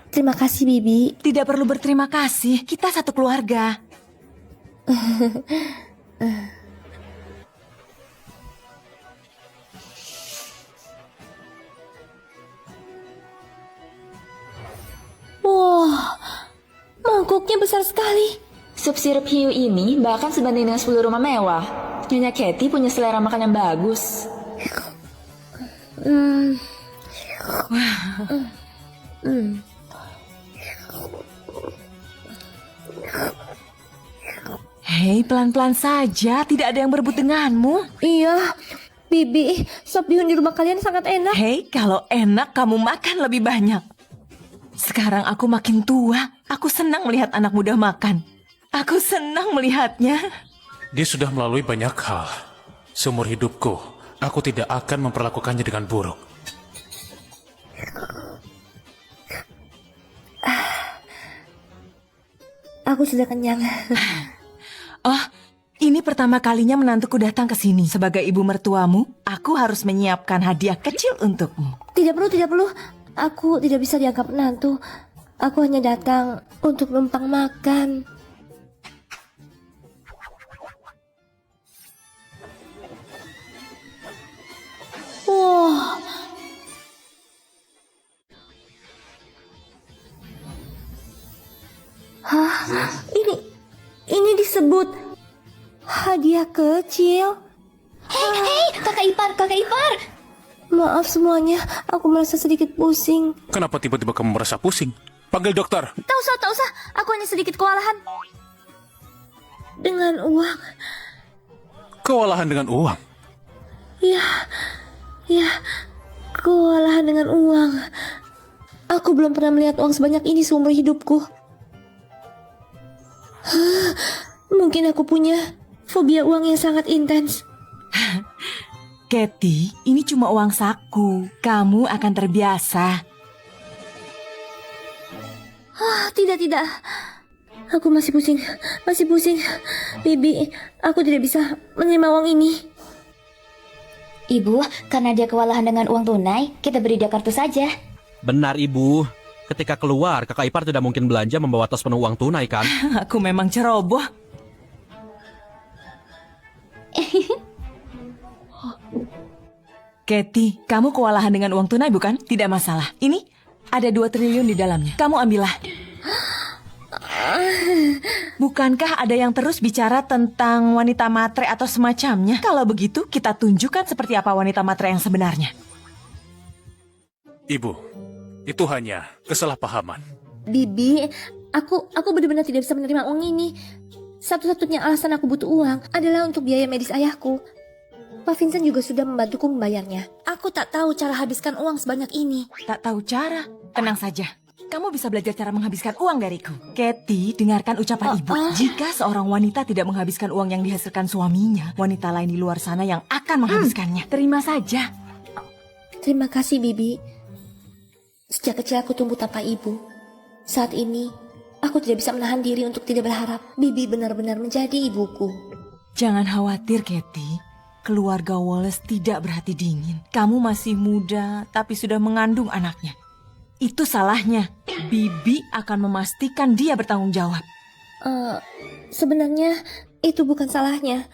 Terima kasih, Bibi. Tidak perlu berterima kasih, kita satu keluarga. Wah, mangkuknya besar sekali. Sup sirip hiu ini bahkan sebanding dengan 10 rumah mewah. Nyonya Kathy punya selera makan yang bagus. Hei, pelan-pelan saja, tidak ada yang berebut denganmu. Iya, Bibi, sop bihun di rumah kalian sangat enak. Hei, kalau enak kamu makan lebih banyak. Sekarang aku makin tua, aku senang melihat anak muda makan. Aku senang melihatnya. Dia sudah melalui banyak hal. Seumur hidupku, aku tidak akan memperlakukannya dengan buruk. Aku sudah kenyang. Oh, ini pertama kalinya menantuku datang ke sini. Sebagai ibu mertuamu, aku harus menyiapkan hadiah kecil untukmu. Tidak perlu. Aku tidak bisa dianggap menantu. Aku hanya datang untuk numpang makan. Wah. Hah? Ini disebut hadiah kecil. Hei, kakak ipar. Maaf semuanya, aku merasa sedikit pusing. Kenapa tiba-tiba kamu merasa pusing? Panggil dokter. Tak usah. Aku hanya sedikit kewalahan. Dengan uang. Kewalahan dengan uang? Ya, kewalahan dengan uang. Aku belum pernah melihat uang sebanyak ini seumur hidupku. Mungkin aku punya fobia uang yang sangat intens. Kathy, ini cuma uang saku. Kamu akan terbiasa. Tidak. Aku masih pusing. Bibi, aku tidak bisa menerima uang ini. Ibu, karena dia kewalahan dengan uang tunai, kita beri dia kartu saja. Benar, Ibu. Ketika keluar, kakak ipar tidak mungkin belanja membawa tas penuh uang tunai, kan? Aku memang ceroboh. Kathy, kamu kewalahan dengan uang tunai bukan? Tidak masalah. Ini ada 2 triliun di dalamnya. Kamu ambillah. Bukankah ada yang terus bicara tentang wanita matre atau semacamnya? Kalau begitu, kita tunjukkan seperti apa wanita matre yang sebenarnya. Ibu, itu hanya kesalahpahaman. Bibi, aku benar-benar tidak bisa menerima uang ini. Satu-satunya alasan aku butuh uang adalah untuk biaya medis ayahku. Pak Vincent juga sudah membantuku membayarnya. Aku tak tahu cara habiskan uang sebanyak ini. Tak tahu cara? Tenang saja. Kamu bisa belajar cara menghabiskan uang dariku. Kathy, dengarkan ucapan ibu. Jika seorang wanita tidak menghabiskan uang yang dihasilkan suaminya, wanita lain di luar sana yang akan menghabiskannya. Terima saja. Terima kasih, Bibi. Sejak kecil aku tumbuh tanpa ibu. Saat ini, aku tidak bisa menahan diri untuk tidak berharap Bibi benar-benar menjadi ibuku. Jangan khawatir, Kathy. Keluarga Wallace tidak berhati dingin. Kamu masih muda, tapi sudah mengandung anaknya. Itu salahnya. Bibi akan memastikan dia bertanggung jawab. Sebenarnya itu bukan salahnya.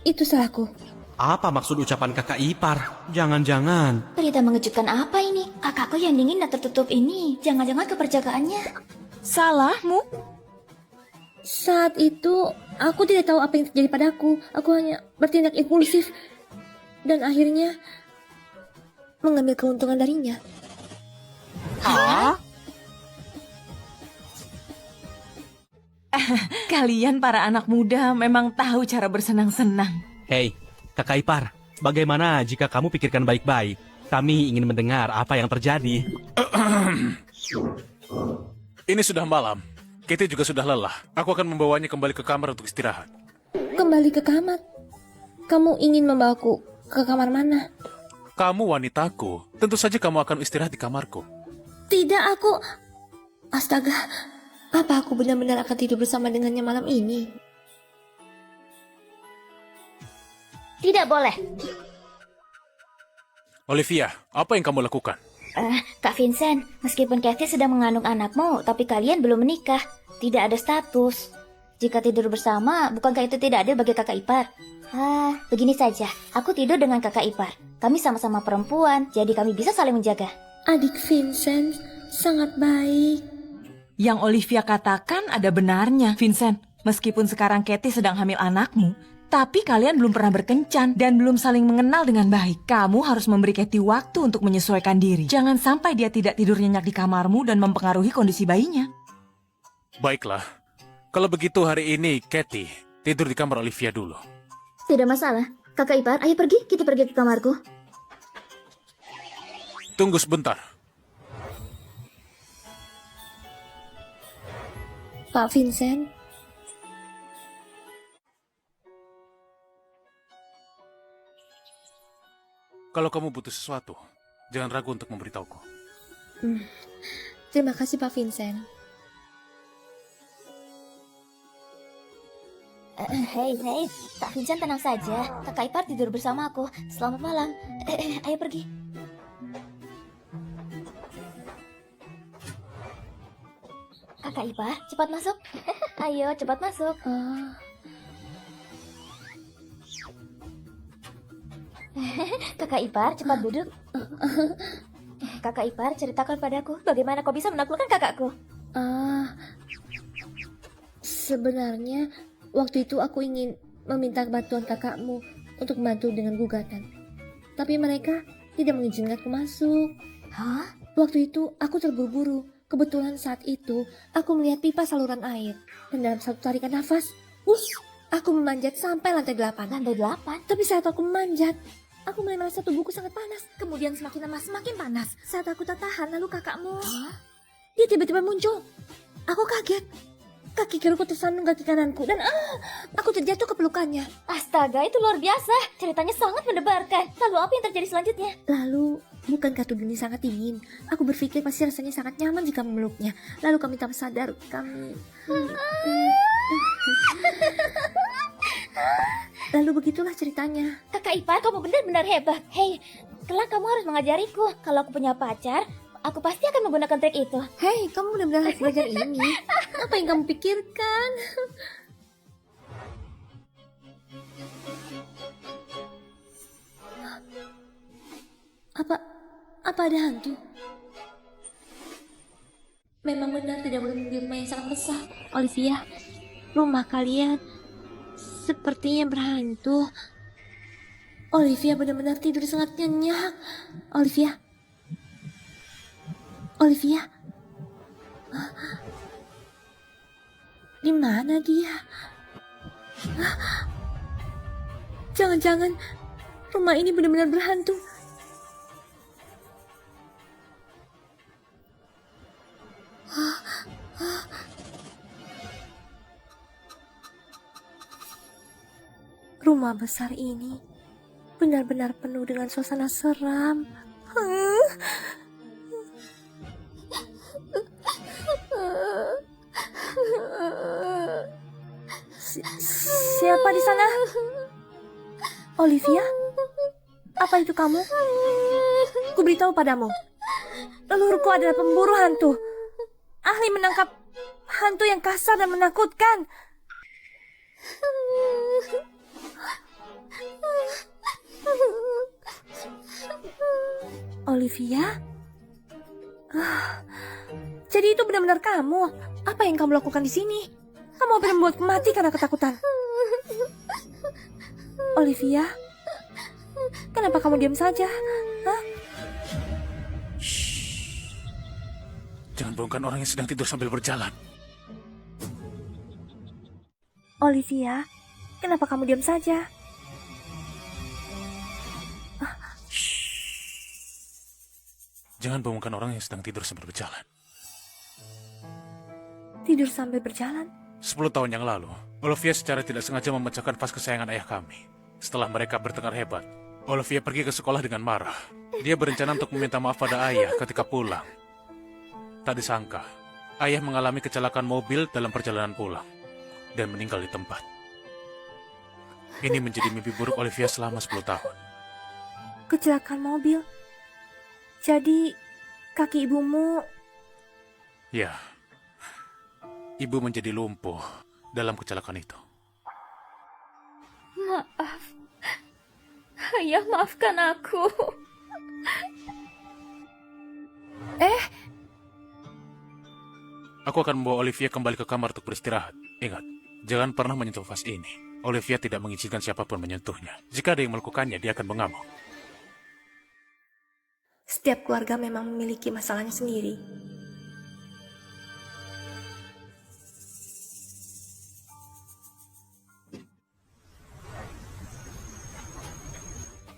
Itu salahku. Apa maksud ucapan kakak ipar? Jangan-jangan. Berita mengejutkan apa ini? Kakakku yang dingin dan tertutup ini. Jangan-jangan keperjagaannya. Salahmu? Saat itu, aku tidak tahu apa yang terjadi padaku. Aku hanya bertindak impulsif. Dan akhirnya mengambil keuntungan darinya. Hah? Kalian para anak muda memang tahu cara bersenang-senang. Hei, kakak ipar, bagaimana jika kamu pikirkan baik-baik? Kami ingin mendengar apa yang terjadi. Ini sudah malam. Kitty juga sudah lelah. Aku akan membawanya kembali ke kamar untuk istirahat. Kembali ke kamar? Kamu ingin membawaku ke kamar mana? Kamu wanitaku. Tentu saja kamu akan istirahat di kamarku. Tidak, aku... Astaga, apa aku benar-benar akan tidur bersama dengannya malam ini? Tidak boleh. Olivia, apa yang kamu lakukan? Kak Vincent, meskipun Kathy sedang mengandung anakmu, tapi kalian belum menikah. Tidak ada status. Jika tidur bersama, bukankah itu tidak adil bagi kakak ipar? Begini saja. Aku tidur dengan kakak ipar. Kami sama-sama perempuan, jadi kami bisa saling menjaga. Adik Vincent sangat baik. Yang Olivia katakan ada benarnya, Vincent. Meskipun sekarang Kathy sedang hamil anakmu, tapi kalian belum pernah berkencan dan belum saling mengenal dengan baik. Kamu harus memberi Kathy waktu untuk menyesuaikan diri. Jangan sampai dia tidak tidur nyenyak di kamarmu dan mempengaruhi kondisi bayinya. Baiklah. Kalau begitu hari ini, Kathy tidur di kamar Olivia dulu. Tidak masalah. Kakak ipar, ayo pergi. Kita pergi ke kamarku. Tunggu sebentar. Pak Vincent, kalau kamu butuh sesuatu, jangan ragu untuk memberitahuku. Terima kasih Pak Vincent. Hei, Kak Vincent tenang saja. Kakak ipar tidur bersama aku. Selamat malam. Ayo pergi. Kakak ipar, cepat masuk. Ayo, cepat masuk. Kakak ipar, cepat duduk. Kakak ipar, ceritakan padaku, bagaimana kau bisa menaklukkan kakakku? Sebenarnya waktu itu aku ingin meminta bantuan kakakmu untuk membantu dengan gugatan. Tapi mereka tidak mengizinkanku masuk. Hah? Waktu itu aku terburu-buru. Kebetulan saat itu aku melihat pipa saluran air. Dan dalam satu tarikan nafas, aku memanjat sampai lantai 8. Lantai 8? Tapi saat aku memanjat, aku mulai merasa tubuhku sangat panas. Kemudian semakin lama semakin panas. Saat aku tak tahan, lalu kakakmu, dia tiba-tiba muncul. Aku kaget. Kaki kiriku tersandung kaki kananku dan aku terjatuh ke pelukannya. Astaga, itu luar biasa. Ceritanya sangat mendebarkan. Lalu apa yang terjadi selanjutnya? Lalu, bukankah tubuh ini sangat dingin? Aku berpikir pasti rasanya sangat nyaman jika memeluknya. Lalu kami tak sadar, kami... Lalu begitulah ceritanya. Kakak ipar, kamu benar-benar hebat. Hei, kelak kamu harus mengajariku. Kalau aku punya pacar, aku pasti akan menggunakan trik itu. Hei, kamu benar-benar harus belajar ini. Apa yang kamu pikirkan? Apa ada hantu? Memang benar tidak boleh di rumah yang sangat besar. Olivia, rumah kalian sepertinya berhantu. Olivia benar-benar tidur sangat nyenyak. Olivia. Di mana dia? Jangan-jangan rumah ini benar-benar berhantu. Rumah besar ini benar-benar penuh dengan suasana seram. Siapa di sana? Olivia? Apa itu kamu? Kuberitahu padamu, leluhurku adalah pemburu hantu, ahli menangkap hantu yang kasar dan menakutkan. Olivia? Jadi itu benar-benar kamu. Apa yang kamu lakukan di sini? Kamu hampir membuatku mati karena ketakutan. Olivia? Kenapa kamu diam saja? Jangan bangunkan orang yang sedang tidur sambil berjalan. Olivia, kenapa kamu diam saja? Jangan bangunkan orang yang sedang tidur sambil berjalan. Tidur sambil berjalan? 10 tahun yang lalu, Olivia secara tidak sengaja memecahkan vas kesayangan ayah kami. Setelah mereka bertengkar hebat, Olivia pergi ke sekolah dengan marah. Dia berencana untuk meminta maaf pada ayah ketika pulang. Tak disangka, ayah mengalami kecelakaan mobil dalam perjalanan pulang dan meninggal di tempat. Ini menjadi mimpi buruk Olivia selama 10 tahun. Kecelakaan mobil? Jadi, kaki ibumu... Ya, ibu menjadi lumpuh dalam kecelakaan itu. Maaf. Ayah, maafkan aku. Aku akan membawa Olivia kembali ke kamar untuk beristirahat. Ingat, jangan pernah menyentuh vas ini. Olivia tidak mengizinkan siapapun menyentuhnya. Jika ada yang melakukannya, dia akan mengamuk. Setiap keluarga memang memiliki masalahnya sendiri.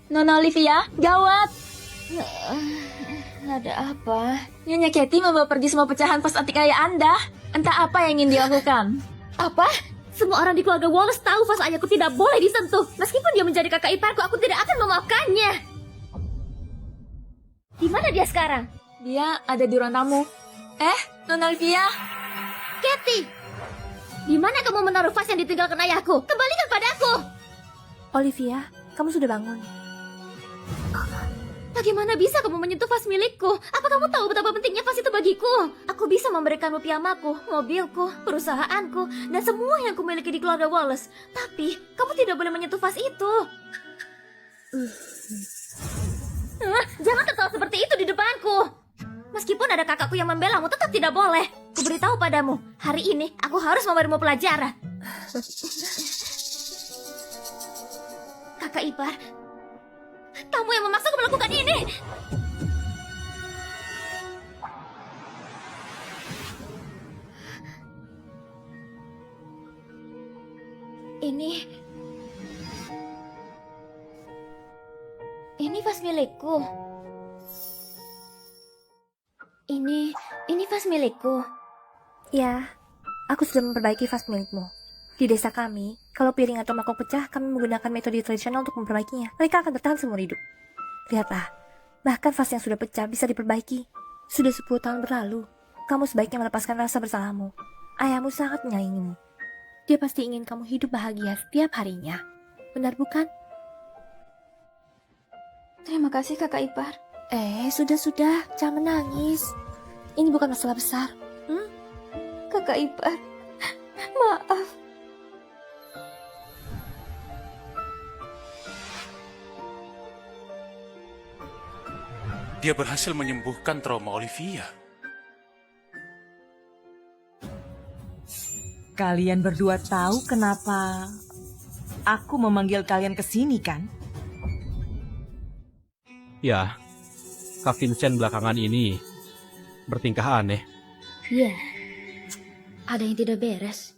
Nona Olivia, gawat! Ada apa? Nyonya Katie membawa pergi semua pecahan vas antik ayah Anda. Entah apa yang ingin dilakukan. Apa? Semua orang di keluarga Wallace tahu vas ayahku tidak boleh disentuh. Meskipun dia menjadi kakak iparku, aku tidak akan memaafkannya. Di mana dia sekarang? Dia ada di ruang tamu. Nona Olivia? Katie! Di mana kamu menaruh vas yang ditinggalkan ayahku? Kembalikan padaku! Olivia, kamu sudah bangun. Bagaimana bisa kamu menyentuh vas milikku? Apa kamu tahu betapa pentingnya vas itu bagiku? Aku bisa memberikanmu piyamaku, mobilku, perusahaanku, dan semua yang kumiliki di keluarga Wallace. Tapi, kamu tidak boleh menyentuh vas itu. Jangan tertawa seperti itu di depanku. Meskipun ada kakakku yang membelamu, tetap tidak boleh. Kuberitahu padamu, hari ini aku harus memberimu pelajaran. kakak ipar. Kamu yang memaksaku melakukan ini. Ini vas milikku. Ini vas milikku. Ya, aku sudah memperbaiki vas milikmu. Di desa kami, kalau piring atau mangkok pecah, kami menggunakan metode tradisional untuk memperbaikinya. Mereka akan bertahan seumur hidup. Lihatlah, bahkan vas yang sudah pecah bisa diperbaiki. Sudah 10 tahun berlalu. Kamu sebaiknya melepaskan rasa bersalahmu. Ayahmu sangat menyayangimu. Dia pasti ingin kamu hidup bahagia setiap harinya. Benar bukan? Terima kasih kakak ipar. Sudah, jangan menangis. Ini bukan masalah besar. Kakak ipar, maaf. Dia berhasil menyembuhkan trauma Olivia. Kalian berdua tahu kenapa aku memanggil kalian ke sini kan? Ya, Kak Vincent belakangan ini bertingkah aneh. Iya, ada yang tidak beres.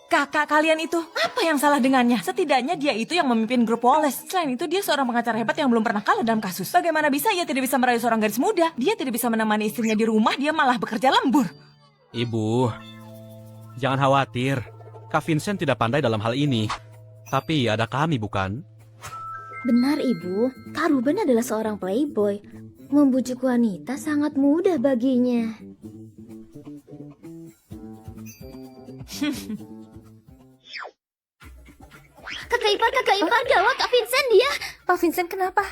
Kakak kalian itu, apa yang salah dengannya? Setidaknya dia itu yang memimpin grup Wallace. Selain itu dia seorang pengacara hebat yang belum pernah kalah dalam kasus. Bagaimana bisa ia tidak bisa merayu seorang gadis muda? Dia tidak bisa menemani istrinya di rumah, dia malah bekerja lembur. Ibu, jangan khawatir. Kak Vincent tidak pandai dalam hal ini. Tapi ada kami, bukan? Benar ibu, Kak Ruben adalah seorang playboy. Membujuk wanita sangat mudah baginya. Kakak ipar, gawat Kak Vincent dia. Pak Vincent kenapa?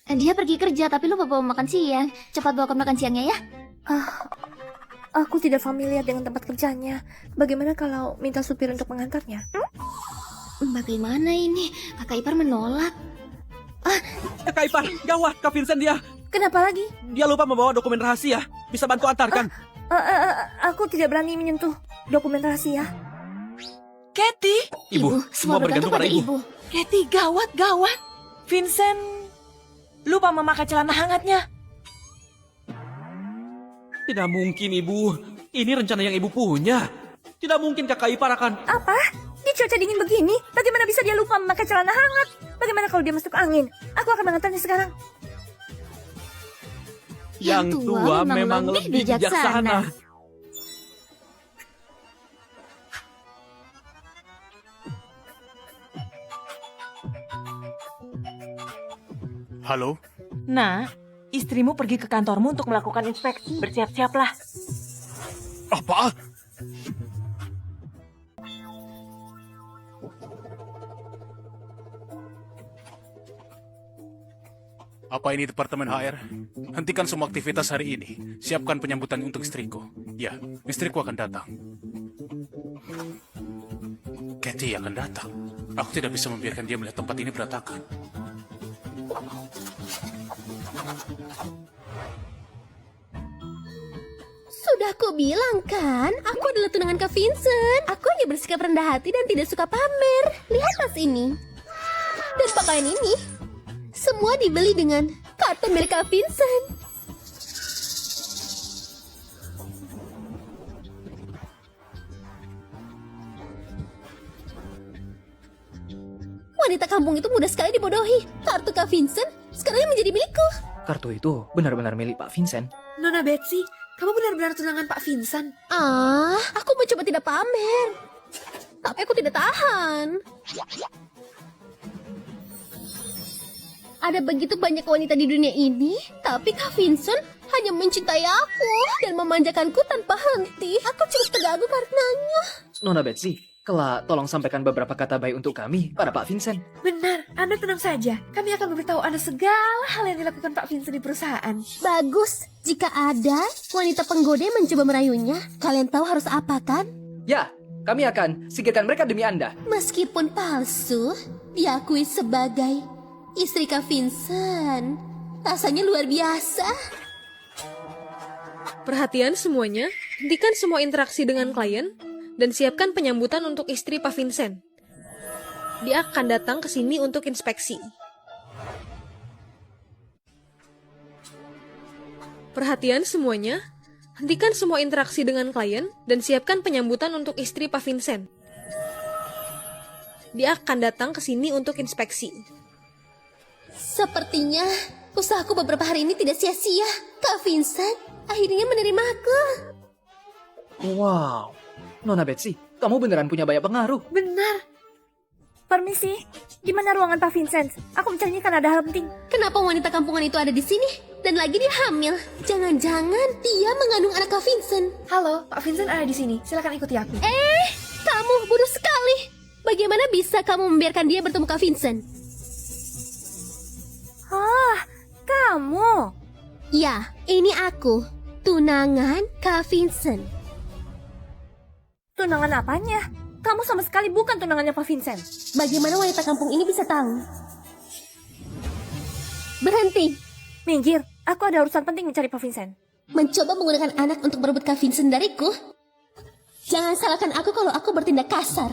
Dia pergi kerja tapi lupa bawa makan siang. Cepat bawakan makan siangnya ya. Aku tidak familiar dengan tempat kerjanya. Bagaimana kalau minta supir untuk mengantarnya? Bagaimana ini? Kakak ipar menolak. Kakak ipar, gawat Kak Vincent dia. Kenapa lagi? Dia lupa membawa dokumen rahasia. Bisa bantu antarkan? Aku tidak berani menyentuh dokumen rahasia. Kathy! Ibu, semua bergantung pada ibu. Kathy, gawat. Vincent lupa memakai celana hangatnya. Tidak mungkin, Ibu. Ini rencana yang Ibu punya. Tidak mungkin kakak ipar akan... Apa? Di cuaca dingin begini, bagaimana bisa dia lupa memakai celana hangat? Bagaimana kalau dia masuk angin? Aku akan mengantarnya sekarang. Yang tua memang lebih bijaksana. Halo? Nah, istrimu pergi ke kantormu untuk melakukan inspeksi. Bersiap-siaplah. Apa? Apa ini Departemen HR? Hentikan semua aktivitas hari ini. Siapkan penyambutan untuk istriku. Ya, istriku akan datang. Kathy akan datang. Aku tidak bisa membiarkan dia melihat tempat ini berantakan. Sudah aku bilang kan, aku adalah tunangan Kak Vincent. Aku hanya bersikap rendah hati dan tidak suka pamer. Lihat tas ini. Dan pakaian ini. Semua dibeli dengan kartu milik Kak Vincent. Wanita kampung itu mudah sekali dibodohi. Kartu Kak Vincent sekarang menjadi milikku. Kartu itu benar-benar milik Pak Vincent. Nona Betsy, kamu benar-benar tunangan Pak Vincent. Aku mencoba tidak pamer. Tapi aku tidak tahan. Ada begitu banyak wanita di dunia ini, tapi Kak Vincent hanya mencintai aku dan memanjakanku tanpa henti. Aku cukup terganggu karenanya. Nona Betsy, kelak tolong sampaikan beberapa kata baik untuk kami pada Pak Vincent. Benar, Anda tenang saja. Kami akan memberitahu Anda segala hal yang dilakukan Pak Vincent di perusahaan. Bagus, jika ada wanita penggoda yang mencoba merayunya, kalian tahu harus apa kan? Ya, kami akan singkirkan mereka demi Anda. Meskipun palsu, diakui sebagai istri Kak Vincent. Rasanya luar biasa. Perhatian semuanya, hentikan semua interaksi dengan klien dan siapkan penyambutan untuk istri Pak Vincent. Dia akan datang ke sini untuk inspeksi. Perhatian semuanya, hentikan semua interaksi dengan klien dan siapkan penyambutan untuk istri Pak Vincent. Dia akan datang ke sini untuk inspeksi. Sepertinya usahaku beberapa hari ini tidak sia-sia. Kak Vincent akhirnya menerima aku. Wow, Nona Betsy, kamu beneran punya banyak pengaruh. Benar. Permisi, di mana ruangan Pak Vincent? Aku mencarinya karena ada hal penting. Kenapa wanita kampungan itu ada di sini? Dan lagi dia hamil. Jangan-jangan dia mengandung anak Kak Vincent. Halo, Pak Vincent ada di sini. Silakan ikuti aku. Kamu bodoh sekali. Bagaimana bisa kamu membiarkan dia bertemu Kak Vincent? Kamu? Ya, ini aku. Tunangan Kak Vincent. Tunangan apanya? Kamu sama sekali bukan tunangannya Pak Vincent. Bagaimana wanita kampung ini bisa tahu? Berhenti. Minggir, aku ada urusan penting mencari Pak Vincent. Mencoba menggunakan anak untuk merebut Kak Vincent dariku? Jangan salahkan aku kalau aku bertindak kasar.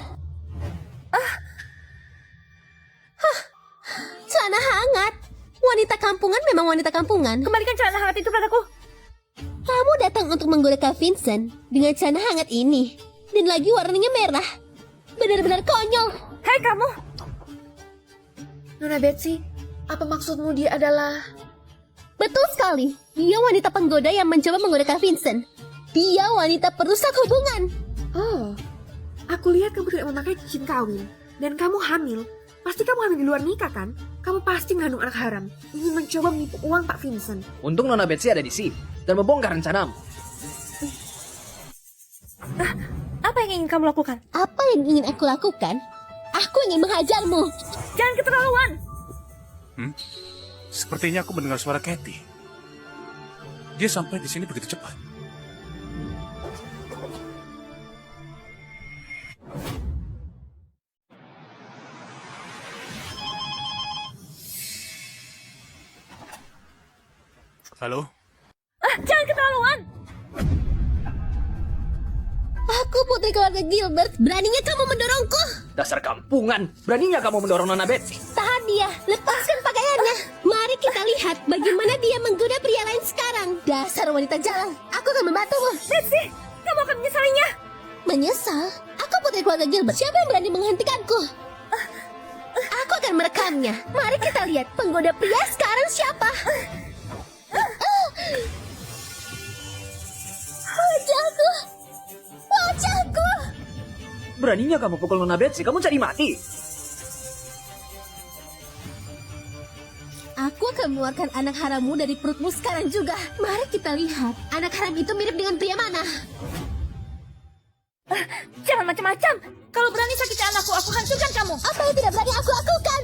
Celana hangat. Wanita kampungan memang wanita kampungan. Kembalikan celana hangat itu padaku. Kamu datang untuk menggoda Kak Vincent dengan celana hangat ini. Dan lagi warnanya merah. Benar-benar konyol. Hei kamu! Nona Betsy, apa maksudmu dia adalah... Betul sekali. Dia wanita penggoda yang mencoba menggoda Kak Vincent. Dia wanita perusak hubungan. Oh, aku lihat kamu tidak memakai cincin kawin. Dan kamu hamil. Pasti kamu hamil di luar nikah kan? Kamu pasti mengandung anak haram. Ingin mencoba menipu uang Pak Vincent. Untung Nona Betsy ada di sini dan membongkar rencanamu. Apa yang ingin kamu lakukan? Apa yang ingin aku lakukan? Aku ingin menghajarmu. Jangan keterlaluan. Sepertinya aku mendengar suara Kathy. Dia sampai di sini begitu cepat. Halo? Jangan keterlaluan. Aku putri keluarga Gilbert. Beraninya kamu mendorongku. Dasar kampungan, beraninya kamu mendorong Nona Betsy. Tahan dia, lepaskan pakaiannya. Mari kita lihat bagaimana dia menggoda pria lain sekarang. Dasar wanita jalan, aku akan membantumu. Betsy, kamu akan menyesalinya. Menyesal? Aku putri keluarga Gilbert. Siapa yang berani menghentikanku? Aku akan merekamnya. Mari kita lihat penggoda pria sekarang siapa. Wajahku. Wajahku. Beraninya kamu pukul Nona Betsy, kamu cari mati. Aku akan mengeluarkan anak harammu dari perutmu sekarang juga. Mari kita lihat, anak haram itu mirip dengan pria mana. Jangan macam-macam. Kalau berani sakiti anakku, aku hancurkan kamu. Apa yang tidak berani aku lakukan?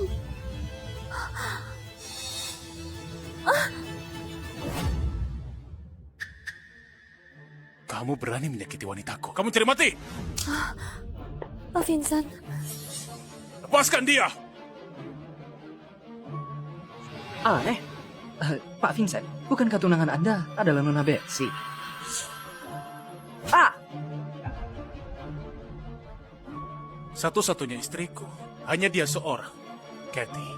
Kamu berani menyakiti wanitaku. Kamu cari mati. Pak Vincent. Lepaskan dia. Aneh. Pak Vincent, bukankah tunangan Anda adalah Nona Betsy? Satu-satunya istriku. Hanya dia seorang. Kathy.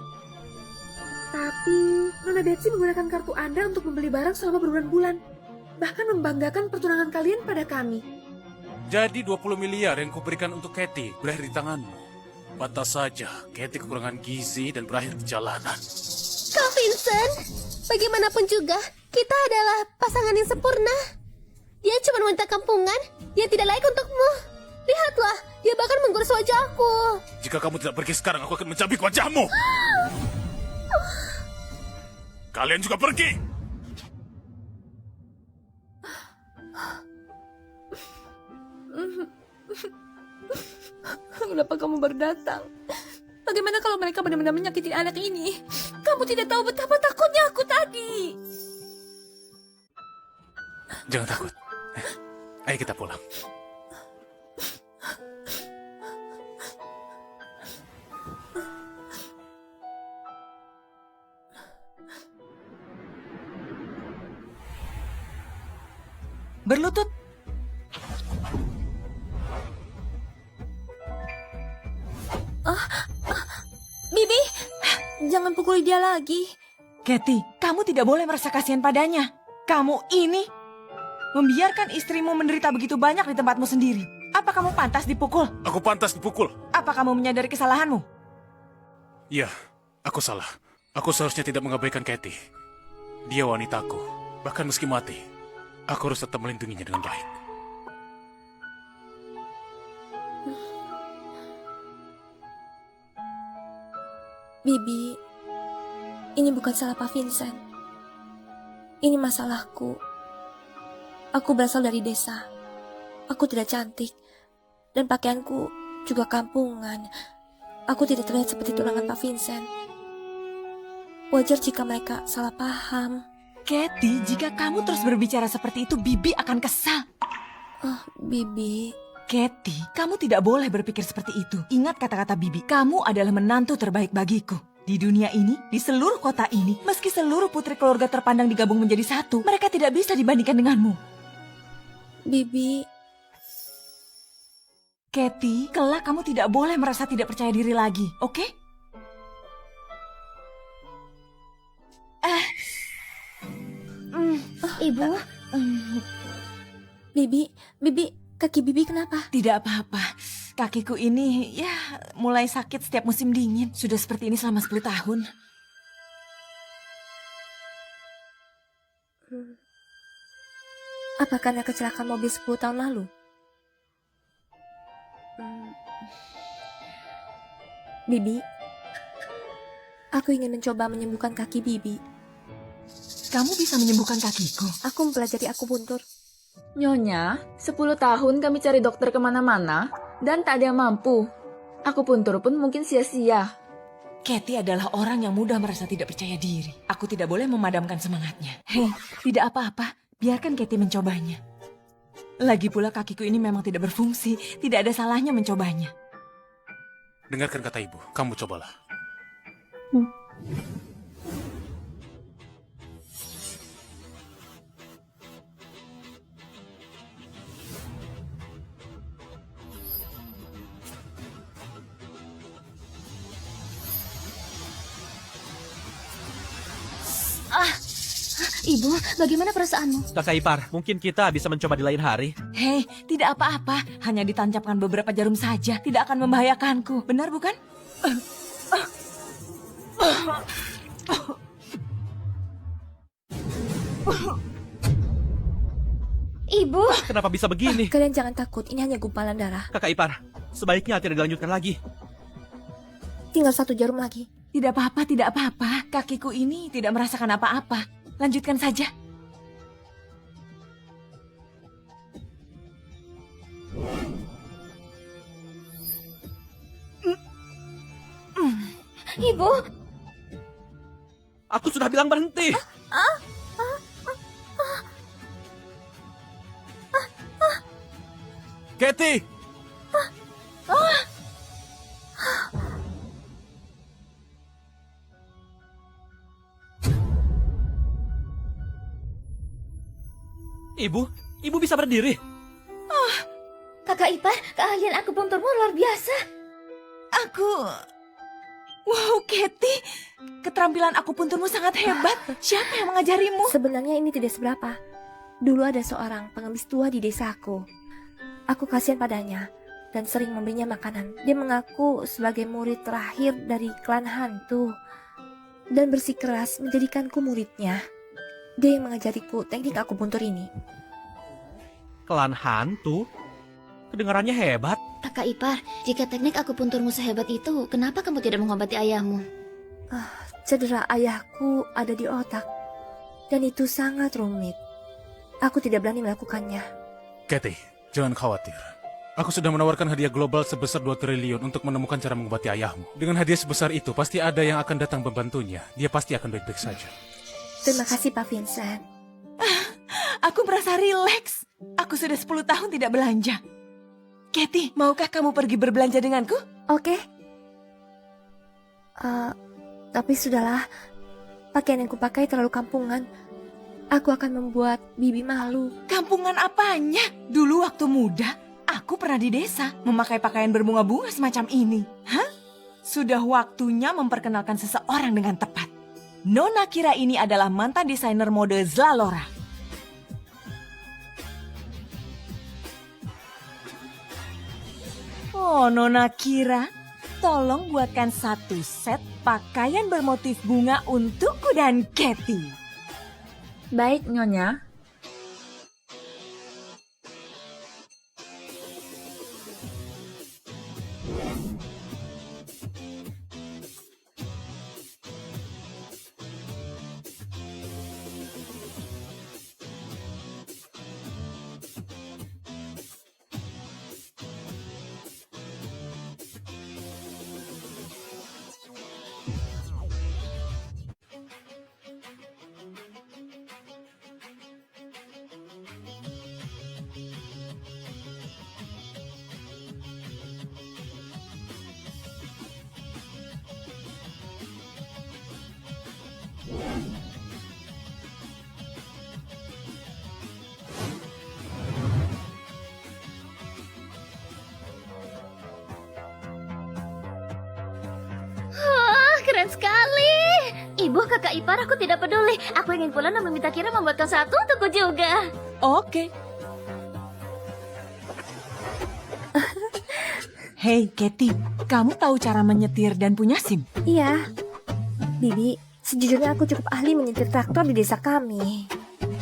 Tapi Nona Betsy menggunakan kartu Anda untuk membeli barang selama berbulan-bulan. Bahkan membanggakan pertunangan kalian pada kami. Jadi 20 miliar yang kuberikan untuk Kathy berakhir di tanganmu. Pantas saja Kathy kekurangan gizi dan berakhir di jalanan. Kak Vincent, bagaimanapun juga, kita adalah pasangan yang sempurna. Dia cuma wanita kampungan yang tidak layak untukmu. Lihatlah, dia bahkan menggores wajahku. Jika kamu tidak pergi sekarang, aku akan mencabik wajahmu. Kalian juga pergi. Kenapa kamu baru datang? Bagaimana kalau mereka benar-benar menyakiti anak ini? Kamu tidak tahu betapa takutnya aku tadi. Jangan takut. Ayo kita pulang. Berlutut. Jangan pukuli dia lagi. Kathy, kamu tidak boleh merasa kasihan padanya. Kamu ini membiarkan istrimu menderita begitu banyak di tempatmu sendiri. Apa kamu pantas dipukul? Aku pantas dipukul. Apa kamu menyadari kesalahanmu? Ya, aku salah. Aku seharusnya tidak mengabaikan Kathy. Dia wanitaku. Bahkan meski mati, aku harus tetap melindunginya dengan baik. Bibi, ini bukan salah Pak Vincent. Ini masalahku. Aku berasal dari desa. Aku tidak cantik. Dan pakaianku juga kampungan. Aku tidak terlihat seperti tunangan Pak Vincent. Wajar jika mereka salah paham. Kathy, jika kamu terus berbicara seperti itu, Bibi akan kesal. Bibi. Kathy, kamu tidak boleh berpikir seperti itu. Ingat kata-kata Bibi, kamu adalah menantu terbaik bagiku. Di dunia ini, di seluruh kota ini, meski seluruh putri keluarga terpandang digabung menjadi satu, mereka tidak bisa dibandingkan denganmu. Bibi. Kathy, kelak kamu tidak boleh merasa tidak percaya diri lagi, oke? Ibu. Bibi, kaki Bibi kenapa? Tidak apa-apa. Kakiku ini ya mulai sakit setiap musim dingin. Sudah seperti ini selama 10 tahun. Apa karena kecelakaan mobil 10 tahun lalu? Bibi, aku ingin mencoba menyembuhkan kaki Bibi. Kamu bisa menyembuhkan kakiku? Aku mempelajari akupuntur. Nyonya, 10 tahun kami cari dokter kemana-mana, dan tak ada yang mampu. Akupuntur pun mungkin sia-sia. Kathy adalah orang yang mudah merasa tidak percaya diri. Aku tidak boleh memadamkan semangatnya. Hei, tidak apa-apa. Biarkan Kathy mencobanya. Lagi pula kakiku ini memang tidak berfungsi. Tidak ada salahnya mencobanya. Dengarkan kata ibu, kamu cobalah. Ibu, bagaimana perasaanmu? Kakak ipar, mungkin kita bisa mencoba di lain hari. Hei, tidak apa-apa. Hanya ditancapkan beberapa jarum saja. Tidak akan membahayakanku. Benar bukan? Ibu! Kenapa bisa begini? Kalian jangan takut, ini hanya gumpalan darah. Kakak ipar, sebaiknya tidak dilanjutkan lagi. Tinggal 1 jarum lagi. Tidak apa-apa, tidak apa-apa. Kakiku ini tidak merasakan apa-apa. Lanjutkan saja. Ibu! Aku sudah bilang berhenti. Kathy! Ibu bisa berdiri. Oh, kakak ipar, keahlian akupunturmu luar biasa. Wow, Kathy, keterampilan akupunturmu sangat hebat. Siapa yang mengajarimu? Sebenarnya ini tidak seberapa. Dulu ada seorang pengemis tua di desaku. Aku kasihan padanya dan sering memberinya makanan. Dia mengaku sebagai murid terakhir dari klan hantu dan bersikeras menjadikanku muridnya. Dia yang mengajariku teknik akupuntur ini. Klan hantu? Kedengarannya hebat. Kakak ipar, jika teknik akupunturmu sehebat itu, kenapa kamu tidak mengobati ayahmu? Cedera ayahku ada di otak, dan itu sangat rumit. Aku tidak berani melakukannya. Kathy, jangan khawatir. Aku sudah menawarkan hadiah global sebesar 2 triliun untuk menemukan cara mengobati ayahmu. Dengan hadiah sebesar itu, pasti ada yang akan datang membantunya. Dia pasti akan baik-baik saja. Terima kasih, Pak Vincent. Aku merasa rileks. Aku sudah 10 tahun tidak belanja. Kathy, maukah kamu pergi berbelanja denganku? Oke. Tapi sudahlah. Pakaian yang kupakai terlalu kampungan. Aku akan membuat Bibi malu. Kampungan apanya? Dulu waktu muda, aku pernah di desa memakai pakaian berbunga-bunga semacam ini. Hah? sudah waktunya memperkenalkan seseorang dengan tepat. Nona Kira ini adalah mantan desainer mode Zlalora. Oh, Nona Kira, tolong buatkan satu set pakaian bermotif bunga untukku dan Katie. Baik, Nyonya. Wah, keren sekali. Ibu, kakak ipar, aku tidak peduli. Aku ingin pulang dan meminta Kira membuatkan satu untukku juga. Oke. Hei, Katie, kamu tahu cara menyetir dan punya SIM? Iya. Bibi, sejujurnya aku cukup ahli menyetir traktor di desa kami.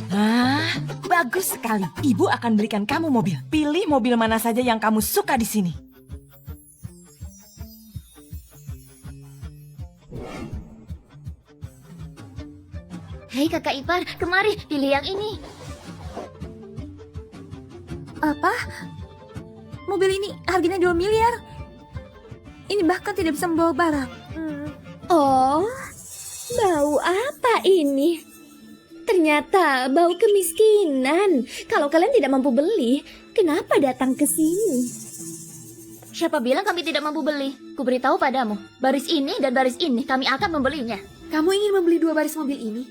Ah, bagus sekali. Ibu akan belikan kamu mobil. Pilih mobil mana saja yang kamu suka di sini. Hei kakak ipar, kemari, pilih yang ini. Apa? Mobil ini harganya 2 miliar. Ini bahkan tidak bisa membawa barang. Oh, bau apa ini? Ternyata bau kemiskinan. Kalau kalian tidak mampu beli, kenapa datang ke sini? Siapa bilang kami tidak mampu beli? Kuberitahu padamu, baris ini dan baris ini kami akan membelinya. Kamu ingin membeli 2 baris mobil ini?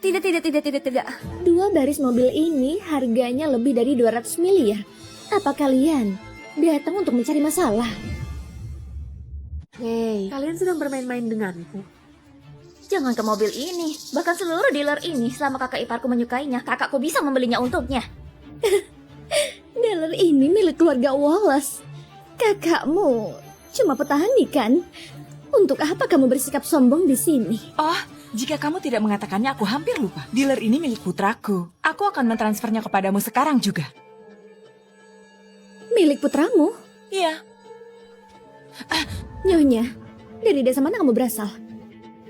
Tidak. 2 baris mobil ini harganya lebih dari 200 miliar. Apa kalian datang untuk mencari masalah? Hei, kalian sedang bermain-main denganku. Jangan ke mobil ini, bahkan seluruh dealer ini. Selama kakak iparku menyukainya, kakakku bisa membelinya untuknya. Dealer ini milik keluarga Wallace. Kakakmu cuma petani kan? Untuk apa kamu bersikap sombong di sini? Oh, jika kamu tidak mengatakannya, aku hampir lupa. Dealer ini milik putraku. Aku akan mentransfernya kepadamu sekarang juga. Milik putramu? Iya. Nyonya, dari desa mana kamu berasal?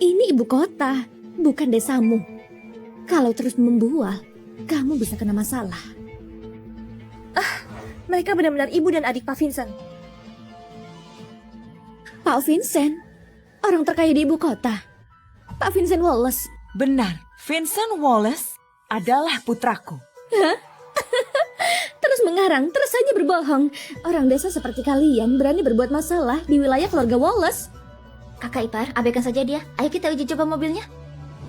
Ini ibu kota, bukan desamu. Kalau terus membual, kamu bisa kena masalah. Mereka benar-benar ibu dan adik Pak Vincent. Pak Vincent? Orang terkaya di ibu kota? Pak Vincent Wallace? Benar, Vincent Wallace adalah putraku. Hah? Terus mengarang, terus saja berbohong. Orang desa seperti kalian berani berbuat masalah di wilayah keluarga Wallace. Kakak ipar, abaikan saja dia. Ayo kita uji coba mobilnya.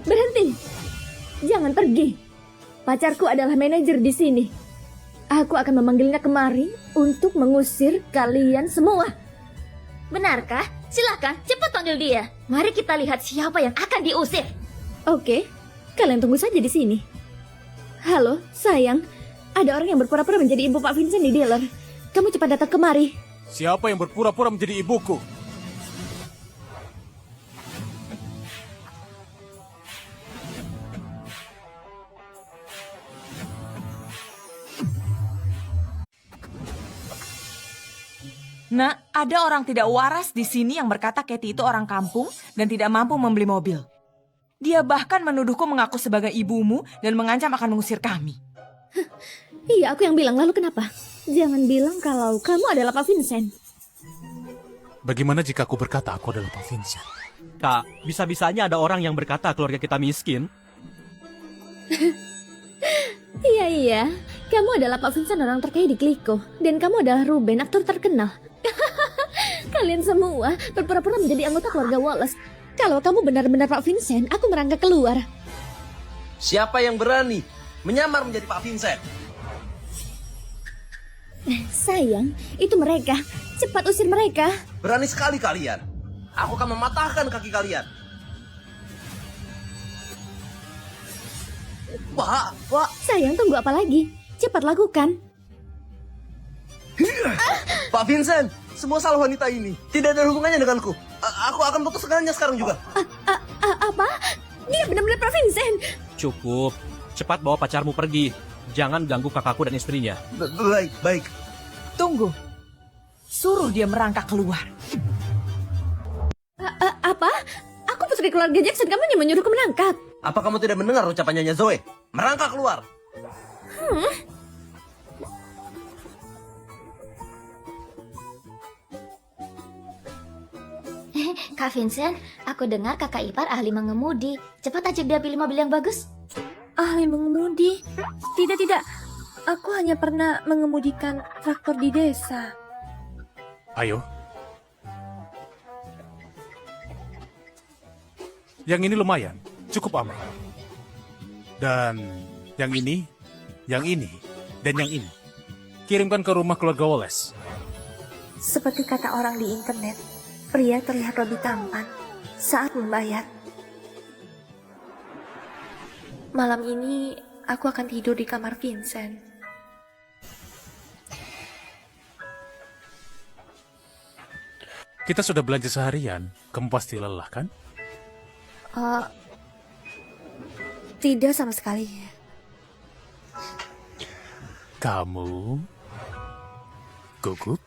Berhenti. Jangan pergi. Pacarku adalah manajer di sini. Aku akan memanggilnya kemari untuk mengusir kalian semua. Benarkah? Silakan, cepat panggil dia. Mari kita lihat siapa yang akan diusir. Oke, kalian tunggu saja di sini. Halo, sayang. Ada orang yang berpura-pura menjadi ibu Pak Vincent di dealer. Kamu cepat datang kemari. Siapa yang berpura-pura menjadi ibuku? Nah, ada orang tidak waras di sini yang berkata Katie itu orang kampung dan tidak mampu membeli mobil. Dia bahkan menuduhku mengaku sebagai ibumu dan mengancam akan mengusir kami. Iya, aku yang bilang. Lalu kenapa? Jangan bilang kalau kamu adalah Pak Vincent. Bagaimana jika aku berkata aku adalah Pak Vincent? Kak, bisa-bisanya ada orang yang berkata keluarga kita miskin. Iya. Kamu adalah Pak Vincent, orang terkaya di Kliko. Dan kamu adalah Ruben, aktor terkenal. Kalian semua berpura-pura menjadi anggota keluarga Wallace. Kalau kamu benar-benar Pak Vincent, aku merangkak keluar. Siapa yang berani menyamar menjadi Pak Vincent? Sayang, itu mereka. Cepat usir mereka. Berani sekali kalian. Aku akan mematahkan kaki kalian. Pak. Sayang, tunggu apa lagi? Cepat lakukan. Pak Vincent, semua salah wanita ini. Tidak ada hubungannya denganku. Aku akan putus dengannya sekarang juga. Apa? Dia benar-benar Pak Vincent. Cukup. Cepat bawa pacarmu pergi. Jangan ganggu kakakku dan istrinya. Baik. Tunggu. Suruh dia merangkak keluar. Apa? Aku putri keluarga Jackson, kamu yang menyuruhku menangkap. Apa kamu tidak mendengar ucapannya Nyonya Zoe? Merangkak keluar. Kak Vincent, aku dengar kakak ipar ahli mengemudi. Cepat ajak dia pilih mobil yang bagus. Ahli mengemudi? Tidak. Aku hanya pernah mengemudikan traktor di desa. Ayo. Yang ini lumayan, cukup aman. Dan yang ini, dan yang ini. Kirimkan ke rumah keluarga Wallace. Seperti kata orang di internet, pria terlihat lebih tampan saat membayar. Malam ini aku akan tidur di kamar Vincent. Kita sudah belanja seharian, kamu pasti lelah kan? Tidak sama sekali. Kamu gugup?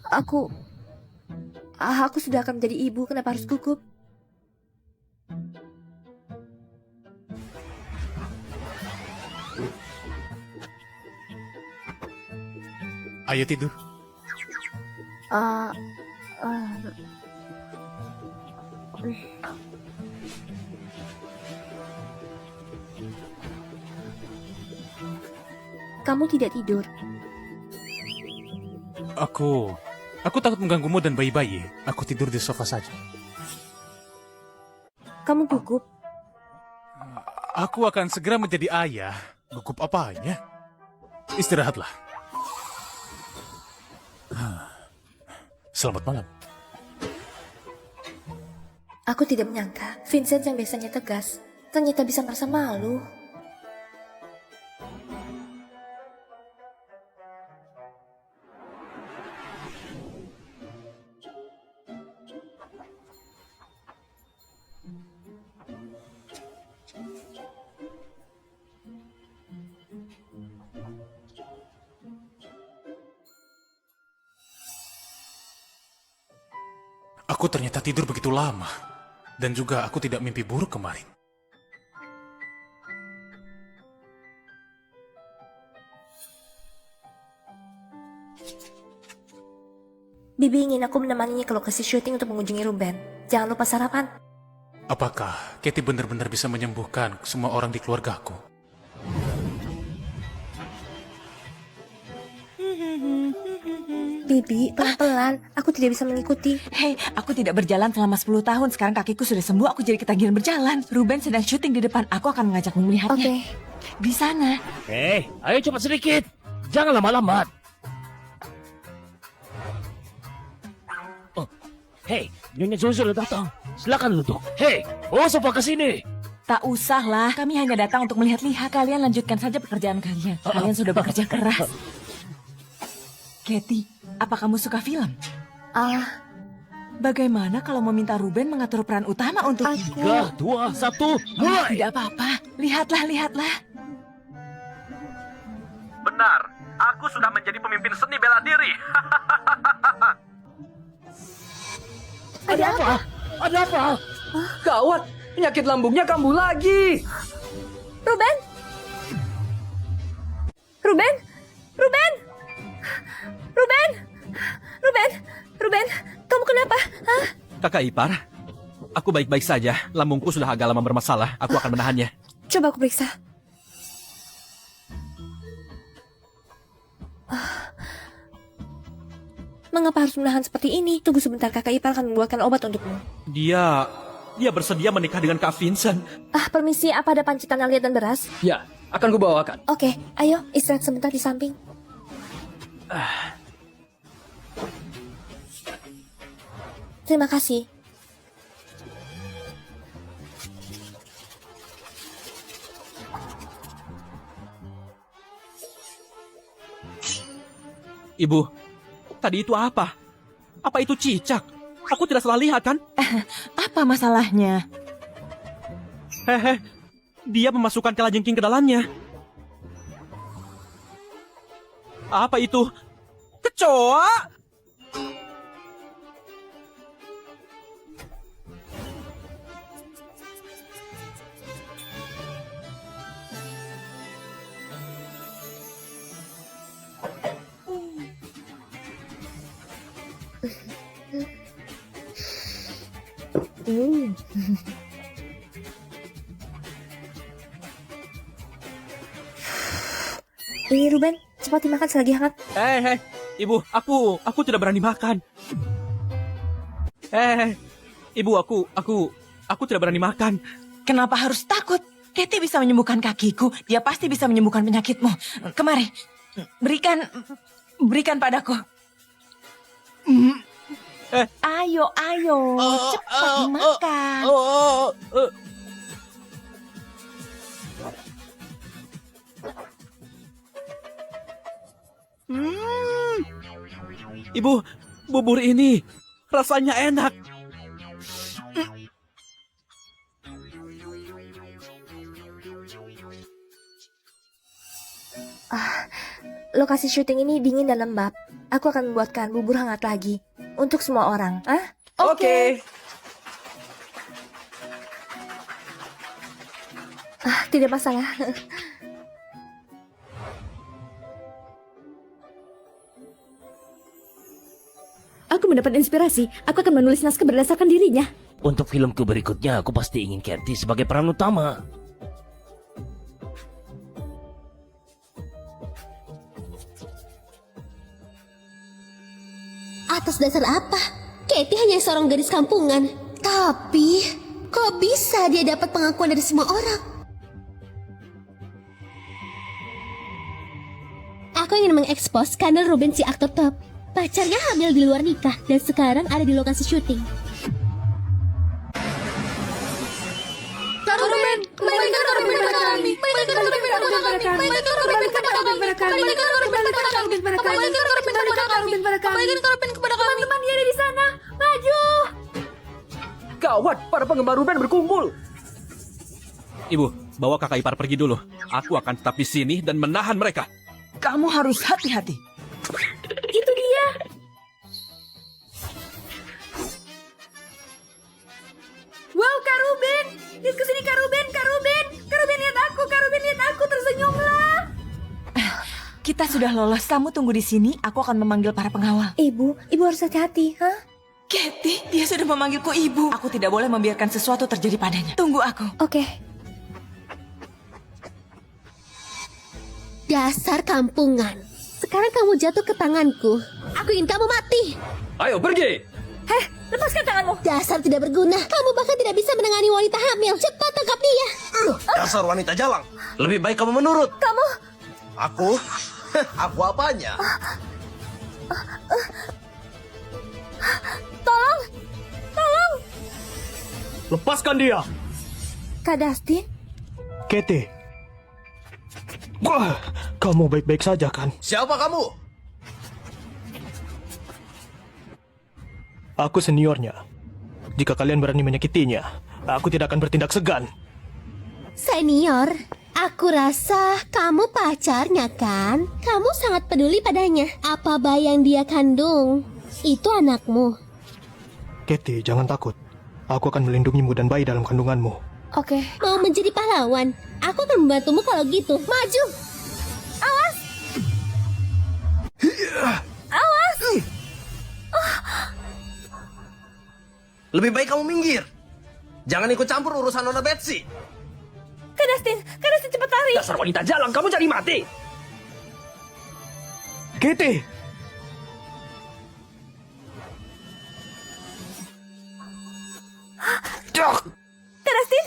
Aku sudah akan menjadi ibu, kenapa harus gugup? Ayo tidur. Kamu tidak tidur. Aku takut mengganggumu dan bayi-bayi. Aku tidur di sofa saja. Kamu gugup. Aku akan segera menjadi ayah. Gugup apanya? Istirahatlah. Selamat malam. Aku tidak menyangka Vincent yang biasanya tegas ternyata bisa merasa malu. Aku ternyata tidur begitu lama. Dan juga aku tidak mimpi buruk kemarin. Bibi ingin aku menemaninya ke lokasi syuting untuk mengunjungi Ruben. Jangan lupa sarapan. Apakah Katie benar-benar bisa menyembuhkan semua orang di keluargaku? Bibi, pelan-pelan. Aku tidak bisa mengikuti. Hei, aku tidak berjalan selama 10 tahun. Sekarang kakiku sudah sembuh, aku jadi ketagihan berjalan. Ruben sedang syuting di depan. Aku akan mengajakmu melihatnya. Oke. Di sana. Hei, ayo cepat sedikit. Jangan lama-lama. Oh, hei, Nyonya Zoe sudah datang. Silakan duduk. Hei, bawa sofa ke sini. Tak usahlah, kami hanya datang untuk melihat-lihat. Kalian lanjutkan saja pekerjaan kalian. Kalian sudah bekerja keras. Katie, apa kamu suka film? Bagaimana kalau meminta Ruben mengatur peran utama untuk 3, 2, 1, mulai. Tidak apa-apa, lihatlah. Benar, aku sudah menjadi pemimpin seni bela diri. Ada apa? Ada apa? Gawat, penyakit lambungnya kambuh lagi. Ruben! Ruben! Ruben! Ruben! Ruben! Ruben! Kamu kenapa? Hah? Kakak ipar, aku baik-baik saja. Lambungku sudah agak lama bermasalah. Aku akan menahannya. Coba aku periksa. Mengapa harus menahan seperti ini? Tunggu sebentar, kakak ipar akan membuatkan obat untukmu. Dia bersedia menikah dengan Kak Vincent. Permisi, apa ada panci tanah liat dan beras? Ya, akan kubawakan. Oke, ayo istirahat sebentar di samping. Terima kasih. Ibu, tadi itu apa? Apa itu cicak? Aku tidak salah lihat kan? Apa masalahnya? Hehe, dia memasukkan kalajengking ke dalamnya. Apa itu? Kecoa? Ini Ruben, cepat dimakan selagi hangat. Ibu, aku tidak berani makan. Ibu, aku tidak berani makan. Kenapa harus takut? Katie bisa menyembuhkan kakiku. Dia pasti bisa menyembuhkan penyakitmu. Kemari, berikan padaku. Ayo, cepat dimakan. Ibu, bubur ini rasanya enak. Lokasi syuting ini dingin dan lembab. Aku akan membuatkan bubur hangat lagi untuk semua orang. Oke. Tidak masalah. Aku mendapat inspirasi. Aku akan menulis naskah berdasarkan dirinya. Untuk filmku berikutnya, aku pasti ingin Katie sebagai peran utama. Atas dasar apa? Katie hanya seorang gadis kampungan. Tapi, kok bisa dia dapat pengakuan dari semua orang? Aku ingin mengekspos skandal Ruben si aktor top. Pacarnya hamil di luar nikah dan sekarang ada di lokasi syuting. Kak Ruben, kembalikan Kak Ruben pada kami. Kembalikan Kak Ruben pada kami. Kembalikan Kak Ruben pada kami. Kembalikan Kak Ruben pada kami. Kembalikan Kak Ruben pada kami. Kembalikan Kak Ruben kepada kami. Teman-teman dia ada di sana. Maju. Gawat, para penggemar Ruben berkumpul. Ibu, bawa kakak ipar pergi dulu. Aku akan tetap di sini dan menahan mereka. Kamu harus hati-hati. Itu dia. Wow, Kak Ruben. Lihat ke sini Kak Ruben, Kak Ruben. Kak Ruben lihat aku, Kak Ruben lihat aku, tersenyumlah. Kita sudah lolos. Kamu tunggu di sini. Aku akan memanggil para pengawal. Ibu harus hati-hati, Katie, dia sudah memanggilku ibu. Aku tidak boleh membiarkan sesuatu terjadi padanya. Tunggu aku. Oke. Dasar kampungan. Sekarang kamu jatuh ke tanganku. Aku ingin kamu mati. Ayo pergi. Lepaskan tanganmu. Dasar tidak berguna. Kamu bahkan tidak bisa menangani wanita hamil. Cepat tangkap dia. Dasar wanita jalang. Lebih baik kamu menurut. Kamu. Aku? Aku apanya? Tolong. Lepaskan dia. Kak Dustin. Katie. Wah, kamu baik-baik saja kan? Siapa kamu? Aku seniornya. Jika kalian berani menyakitinya, aku tidak akan bertindak segan. Senior, aku rasa kamu pacarnya kan? Kamu sangat peduli padanya. Apa bayi yang dia kandung? Itu anakmu. Katie, jangan takut. Aku akan melindungimu dan bayi dalam kandunganmu. Oke. Mau menjadi pahlawan? Aku akan membantumu kalau gitu. Maju! Awas! Awas! Lebih baik kamu minggir. Jangan ikut campur urusan Nona Betsy. Kak Dustin cepat lari. Dasar wanita jalang, kamu jadi mati. Katie! Kak Dustin!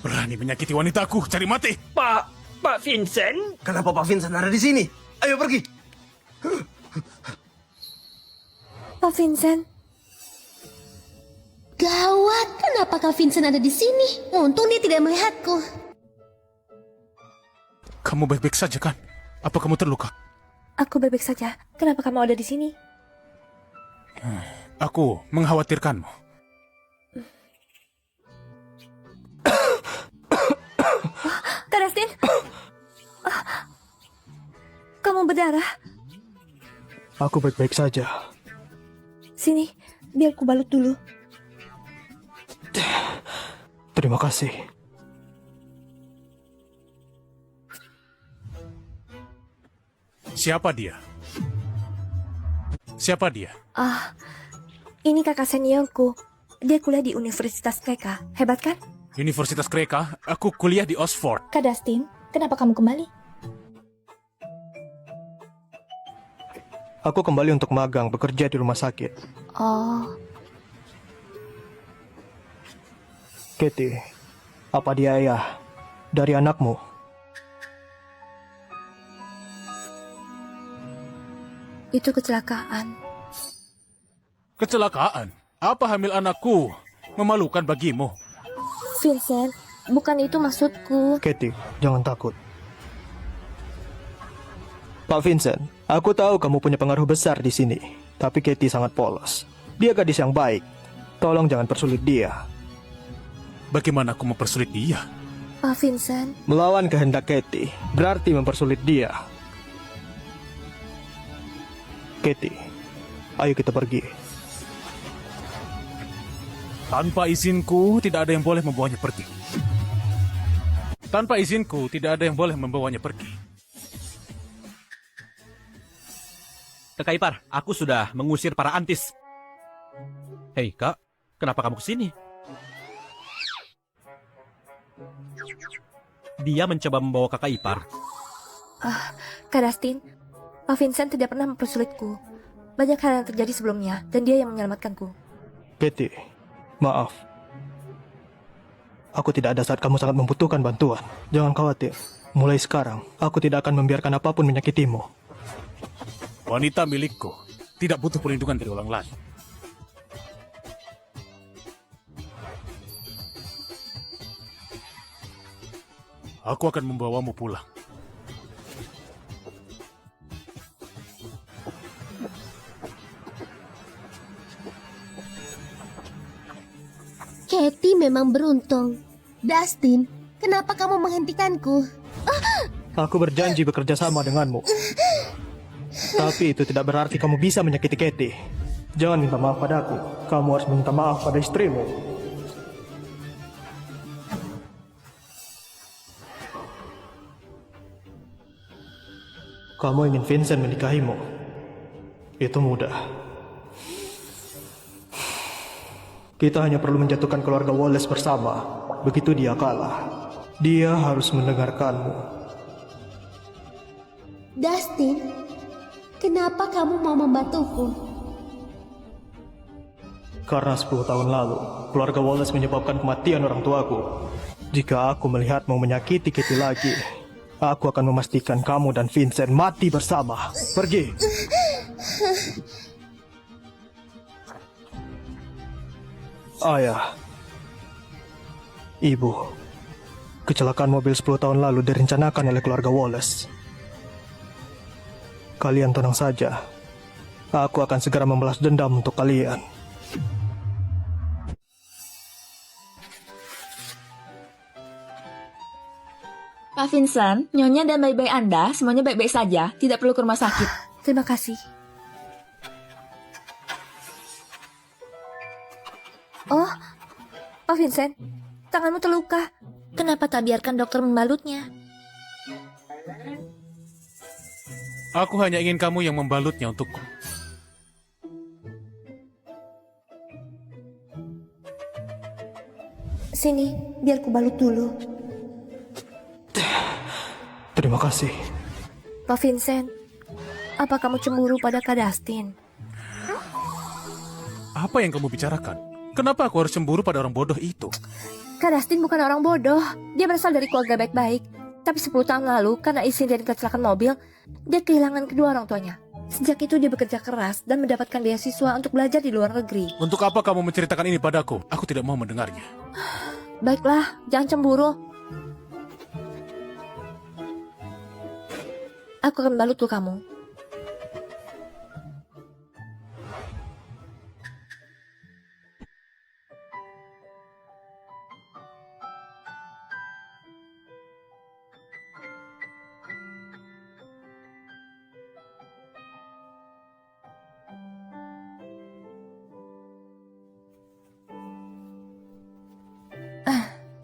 Berani menyakiti wanitaku, cari mati. Pak Vincent? Kenapa Pak Vincent ada di sini? Ayo pergi. Pak Vincent. Gawat, kenapa Kak Vincent ada di sini? Untung dia tidak melihatku. Kamu baik-baik saja kan? Apa kamu terluka? Aku baik-baik saja. Kenapa kamu ada di sini? Aku mengkhawatirkanmu. Kak Dustin. Kamu berdarah. Aku baik-baik saja. Sini, biar ku balut dulu. Terima kasih. Siapa dia? Siapa dia? Ini kakak seniorku. Dia kuliah di Universitas mereka. Hebat kan? Universitas Kreka? Aku kuliah di Oxford. Kak Dustin, kenapa kamu kembali? Aku kembali untuk magang bekerja di rumah sakit. Oh, Katie, apa dia ayah dari anakmu? itu kecelakaan. Kecelakaan? Apa hamil anakku memalukan bagimu? Vincent, bukan itu maksudku. Katie, jangan takut. Pak Vincent, aku tahu kamu punya pengaruh besar di sini. Tapi Katie sangat polos. Dia gadis yang baik. Tolong jangan persulit dia. Bagaimana aku mempersulit dia? Pak Vincent, Melawan kehendak Katie berarti mempersulit dia. Katie, ayo kita pergi. Tanpa izinku, tidak ada yang boleh membawanya pergi. Tanpa izinku, tidak ada yang boleh membawanya pergi. Kakak Ipar, aku sudah mengusir para antis. Hei kak, kenapa kamu kesini? Dia mencoba membawa kakak Ipar. Kak Dustin, Pak Vincent tidak pernah mempersulitku. Banyak hal yang terjadi sebelumnya, dan dia yang menyelamatkanku. Katie, maaf. Aku tidak ada saat kamu sangat membutuhkan bantuan. Jangan khawatir. Mulai sekarang, aku tidak akan membiarkan apapun menyakitimu. Wanita milikku tidak butuh perlindungan dari orang lain. Aku akan membawamu pulang. Katie memang beruntung. Dustin, kenapa kamu menghentikanku? Aku berjanji bekerja sama denganmu. Tapi itu tidak berarti kamu bisa menyakiti Katie. Jangan minta maaf padaku. Kamu harus minta maaf pada istrimu. Kamu ingin Vincent menikahimu. Itu mudah. Kita hanya perlu menjatuhkan keluarga Wallace bersama. Begitu dia kalah, dia harus mendengarkanmu. Dustin, kenapa kamu mau membantuku? Karena 10 tahun lalu, keluarga Wallace menyebabkan kematian orang tuaku. Jika aku melihatmu menyakiti Katie lagi, aku akan memastikan kamu dan Vincent mati bersama. Pergi. Ayah, Ibu, kecelakaan mobil 10 tahun lalu direncanakan oleh keluarga Wallace. Kalian tenang saja. Aku akan segera membalas dendam untuk kalian. Pak Vincent, Nyonya dan bayi-bayi Anda semuanya baik-baik saja. Tidak perlu ke rumah sakit. Terima kasih. Oh, Pak Vincent, tanganmu terluka. Kenapa tak biarkan dokter membalutnya? Aku hanya ingin kamu yang membalutnya untukku. Sini, biar ku balut dulu. Terima kasih. Pak Vincent, apa kamu cemburu pada Kak Dustin? Apa yang kamu bicarakan? Kenapa aku harus cemburu pada orang bodoh itu? Kak Dustin bukan orang bodoh. Dia berasal dari keluarga baik-baik. Tapi 10 tahun lalu, karena insiden kecelakaan mobil, dia kehilangan kedua orang tuanya. Sejak itu dia bekerja keras dan mendapatkan beasiswa untuk belajar di luar negeri. Untuk apa kamu menceritakan ini padaku? Aku tidak mau mendengarnya. Baiklah, jangan cemburu. Aku akan balut tuh kamu.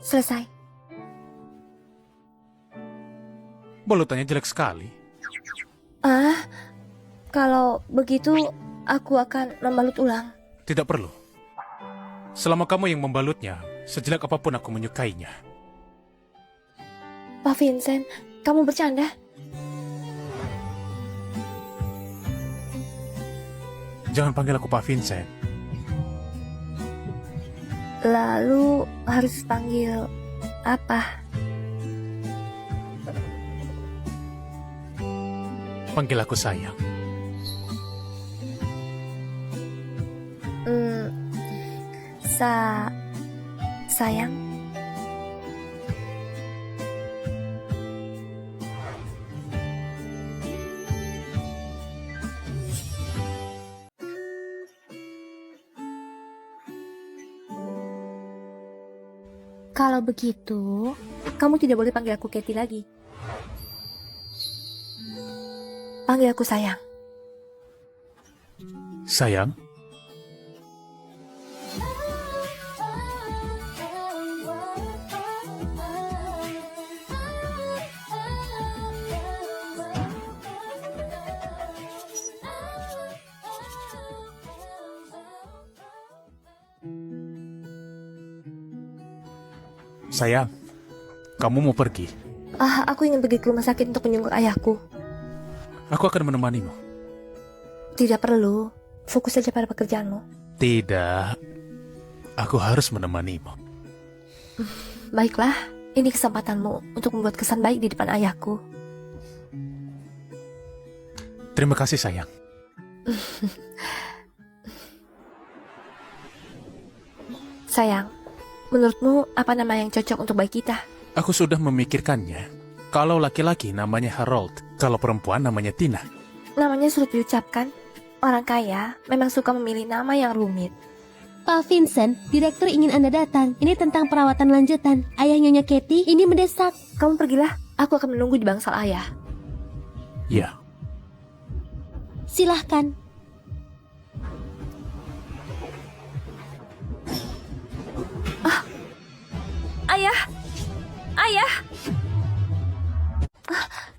Selesai. Balutannya jelek sekali. Kalau begitu aku akan membalut ulang. Tidak perlu. Selama kamu yang membalutnya, sejelek apapun aku menyukainya. Pak Vincent, kamu bercanda? Jangan panggil aku Pak Vincent. Lalu harus panggil apa? Panggil aku sayang. Sayang. Kalau begitu, kamu tidak boleh panggil aku Katie lagi. Panggil aku sayang. Sayang? Sayang, kamu mau pergi? Aku ingin pergi ke rumah sakit untuk menjenguk ayahku. Aku akan menemanimu. Tidak perlu, fokus saja pada pekerjaanmu. Tidak, aku harus menemanimu. Baiklah, ini kesempatanmu untuk membuat kesan baik di depan ayahku. Terima kasih sayang. Sayang, menurutmu apa nama yang cocok untuk bayi kita? Aku sudah memikirkannya. Kalau laki-laki namanya Harold, kalau perempuan namanya Tina. Namanya sulit diucapkan. Orang kaya memang suka memilih nama yang rumit. Pak Vincent, direktur ingin Anda datang. Ini tentang perawatan lanjutan. Ayah Nyonya Katie ini mendesak. Kamu pergilah, aku akan menunggu di bangsal ayah. Ya. Silahkan. Ayah!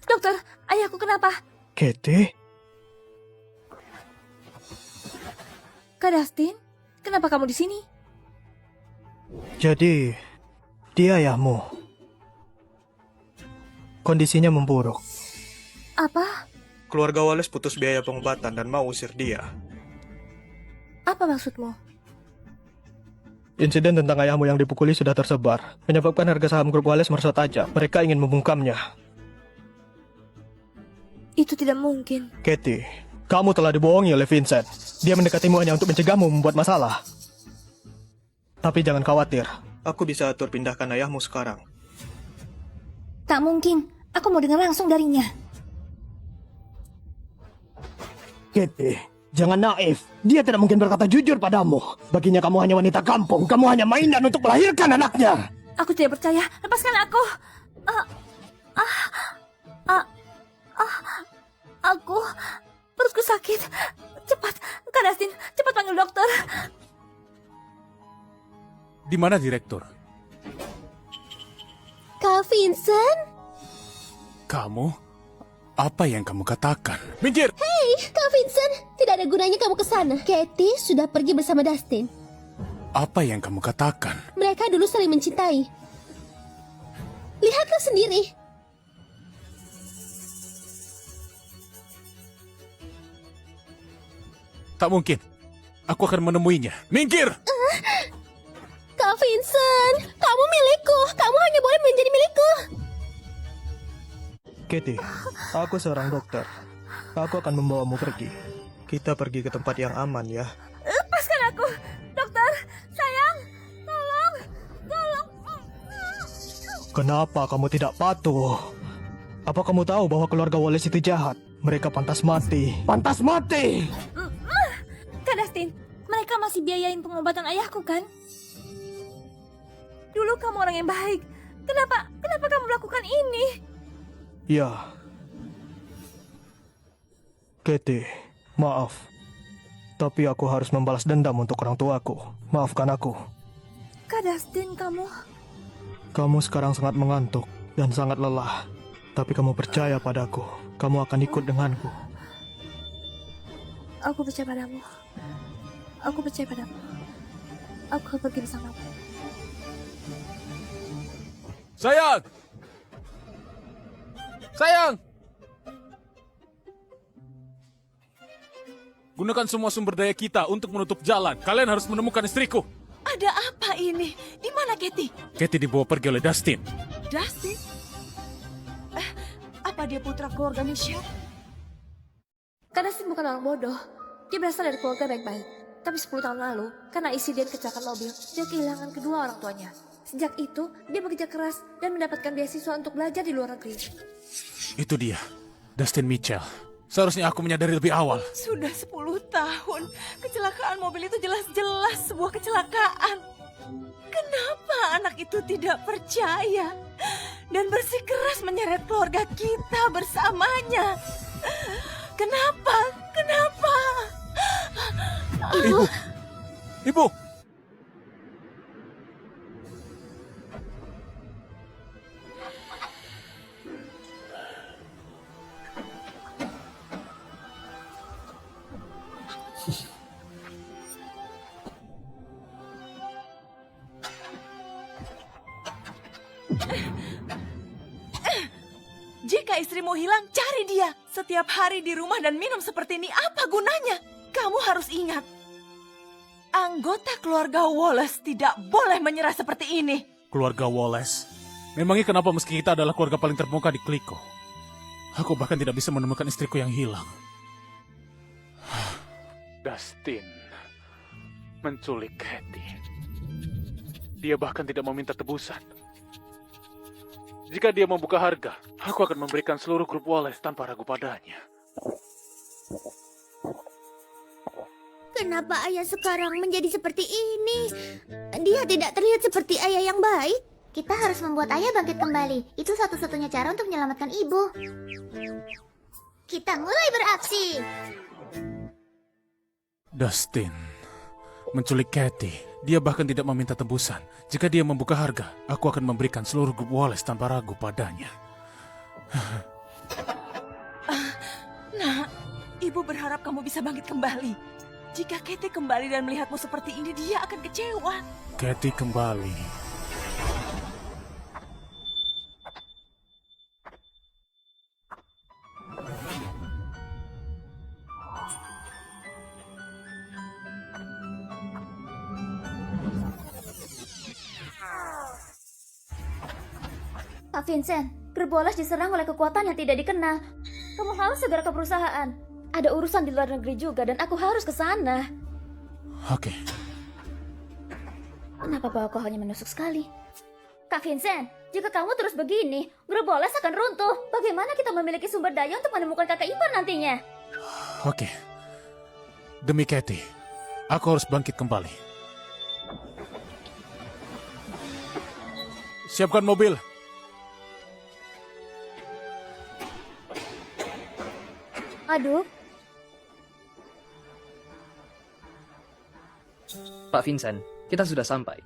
Dokter, ayahku kenapa? Katie? Kak Dustin, kenapa kamu di sini? Jadi, dia ayahmu. Kondisinya memburuk. Apa? Keluarga Wallace putus biaya pengobatan dan mau usir dia. Apa maksudmu? Insiden tentang ayahmu yang dipukuli sudah tersebar, menyebabkan harga saham grup Wallace merosot tajam. Mereka ingin membungkamnya. Itu tidak mungkin. Katie, kamu telah dibohongi oleh Vincent. Dia mendekatimu hanya untuk mencegahmu membuat masalah. Tapi jangan khawatir, aku bisa atur pindahkan ayahmu sekarang. Tak mungkin, aku mau dengar langsung darinya. Katie, jangan naif. Dia tidak mungkin berkata jujur padamu. Baginya kamu hanya wanita kampung. Kamu hanya mainan untuk melahirkan anaknya. Aku tidak percaya. Lepaskan aku. Aku perutku sakit. Cepat, Kak Dustin, cepat panggil dokter. Di mana direktur? Kak Vincent? Kamu? Apa yang kamu katakan? Minggir! Hei, Kak Vincent, tidak ada gunanya kamu ke sana. Katie sudah pergi bersama Dustin. Apa yang kamu katakan? Mereka dulu saling mencintai. Lihatlah sendiri. Tak mungkin. Aku akan menemuinya. Minggir! Kak Vincent, kamu milikku. Kamu hanya boleh menjadi milikku. Katie, aku seorang dokter. Aku akan membawamu pergi. Kita pergi ke tempat yang aman ya. Lepaskan aku, dokter. Sayang, tolong, tolong. Kenapa kamu tidak patuh? Apa kamu tahu bahwa keluarga Wallace itu jahat? Mereka pantas mati. Pantas mati! Kak Dustin, mereka masih biayain pengobatan ayahku kan? Dulu kamu orang yang baik. Kenapa kamu melakukan ini? Ya. Katie, maaf. Tapi aku harus membalas dendam untuk orang tuaku. Maafkan aku. Kak Dustin, kamu... Kamu sekarang sangat mengantuk dan sangat lelah. Tapi kamu percaya padaku. Kamu akan ikut denganku. Aku percaya padamu. Aku percaya padamu. Aku akan pergi bersamamu. Sayang! Sayang! Gunakan semua sumber daya kita untuk menutup jalan. Kalian harus menemukan istriku. Ada apa ini? Di mana Katie? Katie dibawa pergi oleh Dustin. Dustin? Apa dia putra keluarga Michelle? Kak Dustin bukan orang bodoh. Dia berasal dari keluarga baik-baik. Tapi 10 tahun lalu, karena insiden kecelakaan mobil, dia kehilangan kedua orang tuanya. Sejak itu, dia bekerja keras dan mendapatkan beasiswa untuk belajar di luar negeri. Itu dia, Dustin Mitchell. Seharusnya aku menyadari lebih awal. Sudah 10 tahun. Kecelakaan mobil itu jelas-jelas sebuah kecelakaan. Kenapa anak itu tidak percaya dan bersikeras menyeret keluarga kita bersamanya? Kenapa? Kenapa? Ibu! Ibu! Jika istrimu hilang, cari dia. Setiap hari di rumah dan minum seperti ini, apa gunanya? Kamu harus ingat, anggota keluarga Wallace tidak boleh menyerah seperti ini. Keluarga Wallace? Memangnya kenapa meski kita adalah keluarga paling terbuka di Kliko? Aku bahkan tidak bisa menemukan istriku yang hilang. Dustin menculik Katie. Dia bahkan tidak meminta tebusan. Jika dia membuka harga, aku akan memberikan seluruh grup Wallace tanpa ragu padanya. Kenapa ayah sekarang menjadi seperti ini? Dia tidak terlihat seperti ayah yang baik. Kita harus membuat ayah bangkit kembali. Itu satu-satunya cara untuk menyelamatkan ibu. Kita mulai beraksi. Dustin menculik Katie. Dia bahkan tidak meminta tebusan. Jika dia membuka harga, aku akan memberikan seluruh grup Wallace tanpa ragu padanya. Nah, ibu berharap kamu bisa bangkit kembali. Jika Katie kembali dan melihatmu seperti ini, dia akan kecewa. Katie kembali. Pak Vincent, grup Wallace diserang oleh kekuatan yang tidak dikenal. Kamu harus segera ke perusahaan. Ada urusan di luar negeri juga dan aku harus ke sana. Oke. Kenapa bawaku hanya menusuk sekali? Kak Vincent, jika kamu terus begini, grup Wallace akan runtuh. Bagaimana kita memiliki sumber daya untuk menemukan kakak ipar nantinya? Oke. Demi Katie, aku harus bangkit kembali. Siapkan mobil. Aduh. Pak Vincent, kita sudah sampai.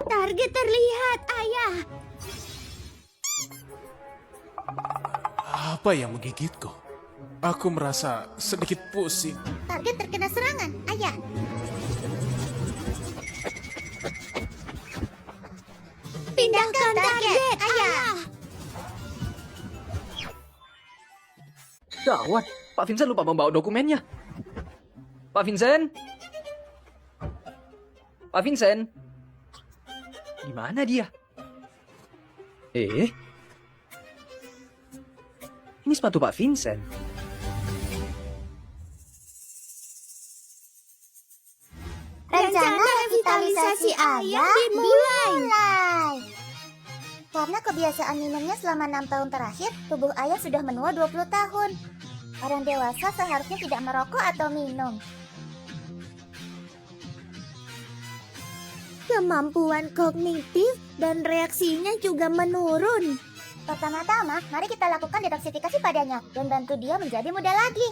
Target terlihat, ayah. Apa yang menggigitku? Aku merasa sedikit pusing. Target terkena serangan, ayah. Pindahkan target, ayah. Gawat, Pak Vincent lupa membawa dokumennya. Pak Vincent? Pak Vincent. Di mana dia? Ini sepatu Pak Vincent. Rencana revitalisasi ayah dimulai. Karena kebiasaan minumnya selama 6 tahun terakhir, tubuh ayah sudah menua 20 tahun. Orang dewasa seharusnya tidak merokok atau minum. Kemampuan kognitif dan reaksinya juga menurun. Pertama-tama, mari kita lakukan detoksifikasi padanya dan bantu dia menjadi muda lagi.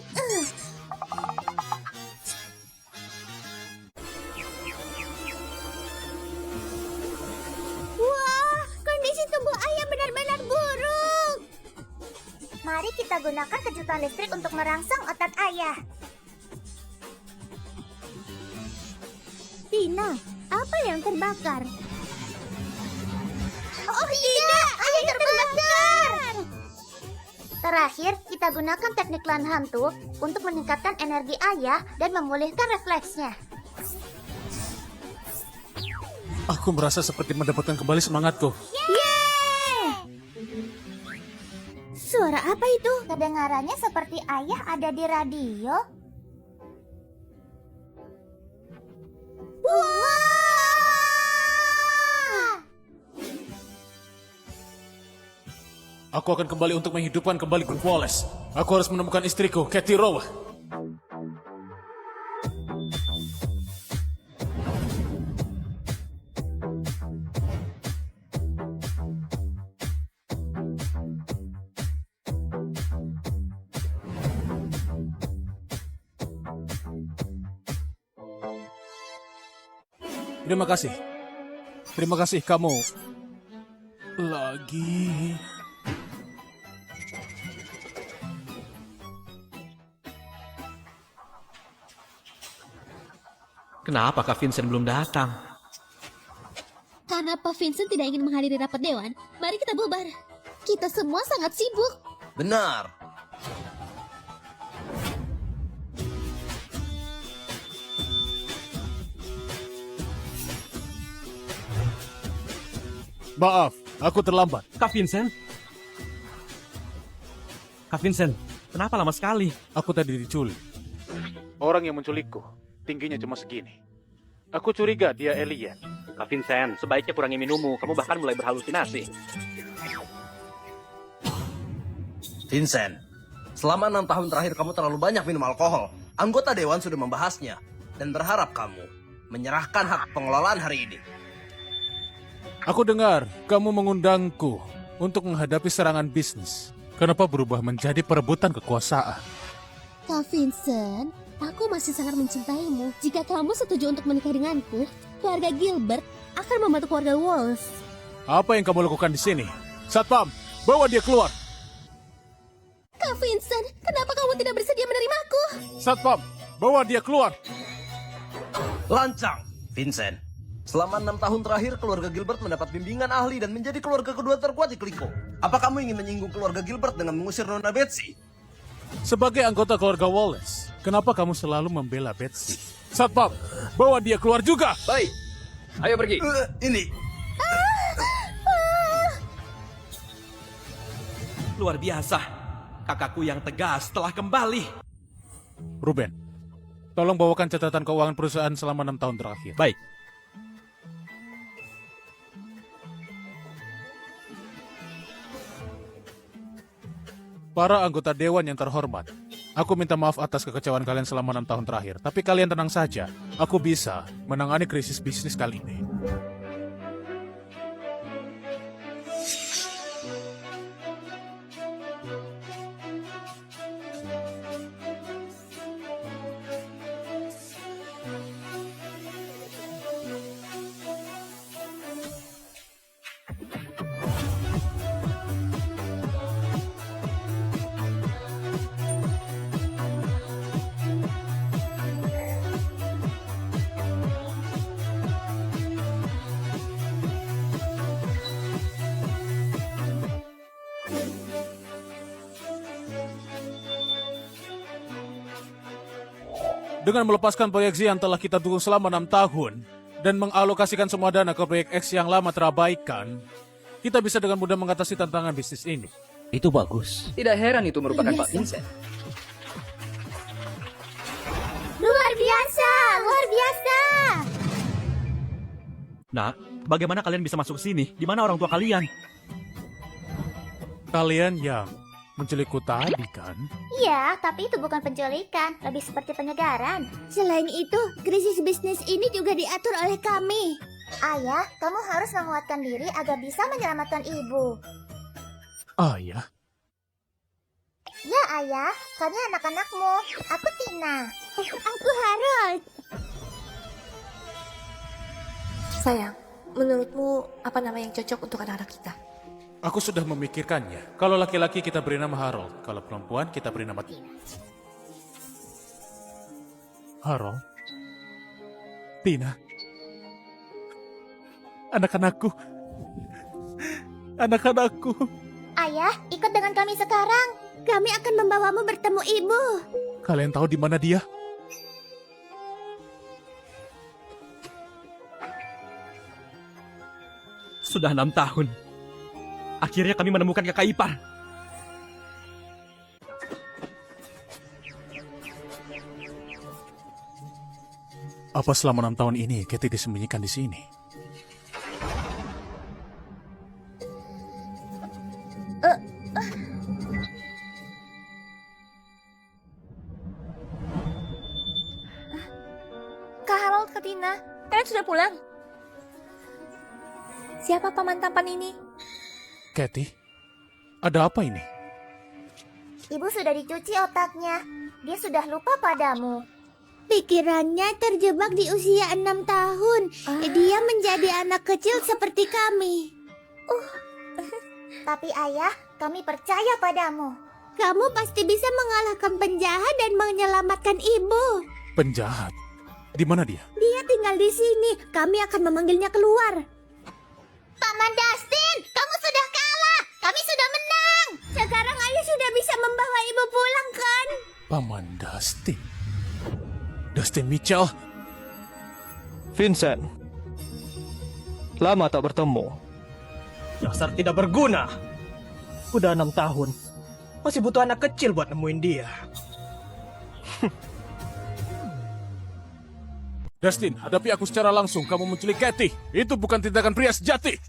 Wah, kondisi tubuh ayah benar-benar buruk. Mari kita gunakan kejutan listrik untuk merangsang otak ayah. Tina, apa yang terbakar? Oh tidak, ayah terbakar! Terakhir, kita gunakan teknik lan hantu untuk meningkatkan energi ayah dan memulihkan refleksnya. Aku merasa seperti mendapatkan kembali semangatku. Yeay! Suara apa itu? Kedengarannya seperti ayah ada di radio. Aku akan kembali untuk menghidupkan kembali Good Wallace. Aku harus menemukan istriku, Katie Rowe. Terima kasih. Terima kasih kamu. Lagi. Kenapa Kak Vincent belum datang? Karena Pak Vincent tidak ingin menghadiri rapat dewan, mari kita bubar. Kita semua sangat sibuk. Benar. Maaf, aku terlambat. Kak Vincent? Kak Vincent, kenapa lama sekali? Aku tadi diculik. Orang yang menculikku, tingginya cuma segini. Aku curiga dia alien. Kak Vincent, sebaiknya kurangi minummu. Kamu bahkan mulai berhalusinasi. Vincent, selama 6 tahun terakhir kamu terlalu banyak minum alkohol. Anggota dewan sudah membahasnya dan berharap kamu menyerahkan hak pengelolaan hari ini. Aku dengar kamu mengundangku untuk menghadapi serangan bisnis. Kenapa berubah menjadi perebutan kekuasaan? Kak Vincent, aku masih sangat mencintaimu. Jika kamu setuju untuk menikah denganku, keluarga Gilbert akan membantu keluarga Wallace. Apa yang kamu lakukan di sini? Satpam, bawa dia keluar. Kak Vincent, kenapa kamu tidak bersedia menerimaku? Satpam, bawa dia keluar. Lancang, Vincent. Selama 6 tahun terakhir, keluarga Gilbert mendapat bimbingan ahli dan menjadi keluarga kedua terkuat di Kliko. Apa kamu ingin menyinggung keluarga Gilbert dengan mengusir Nona Betsy? Sebagai anggota keluarga Wallace, kenapa kamu selalu membela Betsy? Satpam, bawa dia keluar juga. Baik, ayo pergi. Ini. Luar biasa. Kakakku yang tegas telah kembali. Ruben, tolong bawakan catatan keuangan perusahaan selama 6 tahun terakhir. Baik. Para anggota dewan yang terhormat, aku minta maaf atas kekecewaan kalian selama 6 tahun terakhir. Tapi kalian tenang saja, aku bisa menangani krisis bisnis kali ini. Dengan melepaskan proyeksi yang telah kita dukung selama 6 tahun, dan mengalokasikan semua dana ke proyek X yang lama terabaikan, kita bisa dengan mudah mengatasi tantangan bisnis ini. Itu bagus. Tidak heran itu merupakan Pak Vincent. Luar biasa, luar biasa. Nak, bagaimana kalian bisa masuk ke sini? Di mana orang tua kalian? Kalian yang menculikku tadi kan? Iya, tapi itu bukan penculikan, lebih seperti penyegaran. Selain itu, krisis bisnis ini juga diatur oleh kami. Ayah, kamu harus menguatkan diri agar bisa menyelamatkan ibu. Ayah? Ya ayah, kami anak-anakmu. Aku Tina. Aku Harold. Sayang, menurutmu apa nama yang cocok untuk anak-anak kita? Aku sudah memikirkannya. Kalau laki-laki kita beri nama Harold, kalau perempuan kita beri nama Tina. Harold? Tina? Anak-anakku? Anak-anakku? Ayah, ikut dengan kami sekarang. Kami akan membawamu bertemu ibu. Kalian tahu di mana dia? Sudah 6 tahun. Akhirnya kami menemukan kakak ipar. Apa selama 6 tahun ini Katie disembunyikan di sini? Kak Harold, Kak Tina, kalian sudah pulang? Siapa paman tampan ini? Katie, ada apa ini? Ibu sudah dicuci otaknya. Dia sudah lupa padamu. Pikirannya terjebak di usia 6 tahun. Dia menjadi anak kecil seperti kami. Tapi ayah, kami percaya padamu. Kamu pasti bisa mengalahkan penjahat dan menyelamatkan ibu. Penjahat? Di mana dia? Dia tinggal di sini. Kami akan memanggilnya keluar. Paman Dustin, kamu sudah kalah. Kami sudah menang. Sekarang ayah sudah bisa membawa ibu pulang kan? Paman Dustin? Dustin Mitchell? Vincent, lama tak bertemu. Dasar tidak berguna. Udah 6 tahun. Masih butuh anak kecil buat nemuin dia. Dustin, hadapi aku secara langsung. Kamu menculik Katie. Itu bukan tindakan pria sejati.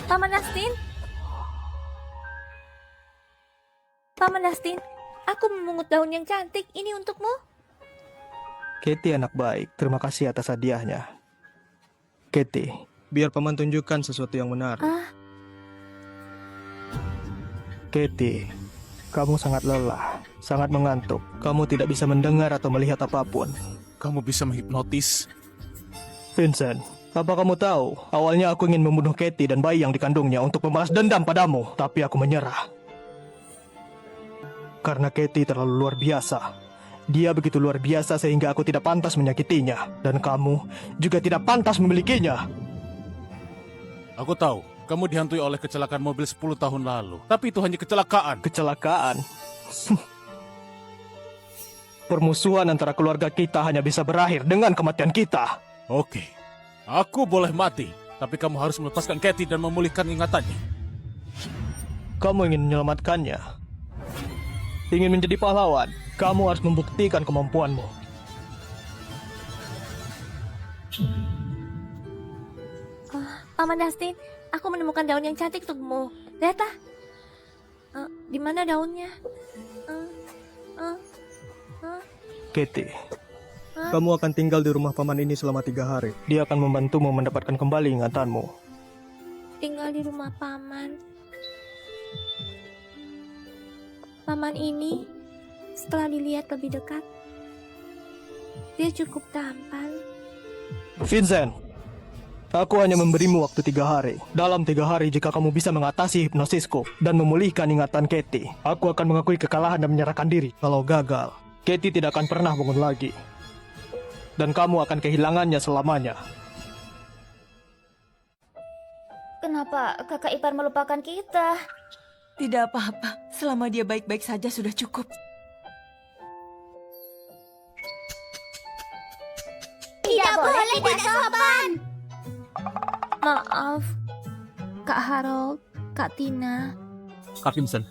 Paman Dustin? Paman Dustin, aku memungut daun yang cantik. Ini untukmu. Katie anak baik. Terima kasih atas hadiahnya. Katie, biar paman tunjukkan sesuatu yang menarik. Katie, kamu sangat lelah, sangat mengantuk. Kamu tidak bisa mendengar atau melihat apapun. Kamu bisa menghipnotis. Vincent, apa kamu tahu? Awalnya aku ingin membunuh Katie dan bayi yang dikandungnya untuk membalas dendam padamu. Tapi aku menyerah. Karena Katie terlalu luar biasa. Dia begitu luar biasa sehingga aku tidak pantas menyakitinya. Dan kamu juga tidak pantas memilikinya. Aku tahu, kamu dihantui oleh kecelakaan mobil 10 tahun lalu. Tapi itu hanya kecelakaan. Kecelakaan? Permusuhan antara keluarga kita hanya bisa berakhir dengan kematian kita. Oke, aku boleh mati. Tapi kamu harus melepaskan Katie dan memulihkan ingatannya. Kamu ingin menyelamatkannya? Ingin menjadi pahlawan? Kamu harus membuktikan kemampuanmu. Paman Dustin, aku menemukan daun yang cantik untukmu. Lihat ah. Di mana daunnya? Katie, kamu akan tinggal di rumah paman ini selama 3 hari. Dia akan membantumu mendapatkan kembali ingatanmu. Tinggal di rumah paman. Paman ini, setelah dilihat lebih dekat, dia cukup tampan. Vincent, aku hanya memberimu waktu 3 hari. Dalam 3 hari jika kamu bisa mengatasi hipnosisku dan memulihkan ingatan Katie, aku akan mengakui kekalahan dan menyerahkan diri. Kalau gagal, Katie tidak akan pernah bangun lagi. Dan kamu akan kehilangannya selamanya. Kenapa kakak ipar melupakan kita? Tidak apa-apa, selama dia baik-baik saja sudah cukup. Tidak boleh, tidak suapan. Maaf, Kak Harold, Kak Tina. Kak Vincent,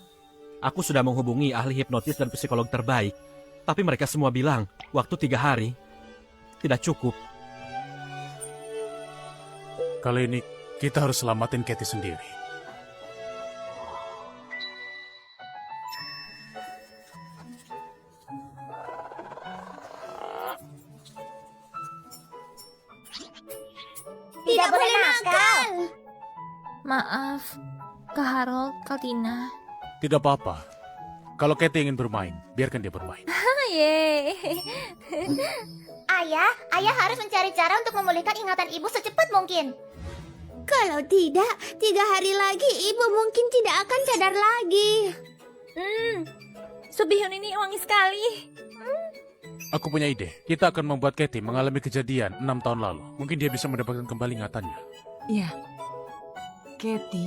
aku sudah menghubungi ahli hipnotis dan psikolog terbaik. Tapi mereka semua bilang, waktu 3 hari tidak cukup. Kali ini kita harus selamatin Kathy sendiri. Tidak boleh nakal. Maaf, Kak Harold, Kak Tina. Tidak apa-apa. Kalau Kathy ingin bermain, biarkan dia bermain. Yeay. Ayah harus mencari cara untuk memulihkan ingatan ibu secepat mungkin. Kalau tidak, 3 hari lagi ibu mungkin tidak akan sadar lagi. Sup bihun ini wangi sekali. Aku punya ide. Kita akan membuat Kathy mengalami kejadian 6 tahun lalu. Mungkin dia bisa mendapatkan kembali ingatannya. Iya. Kathy,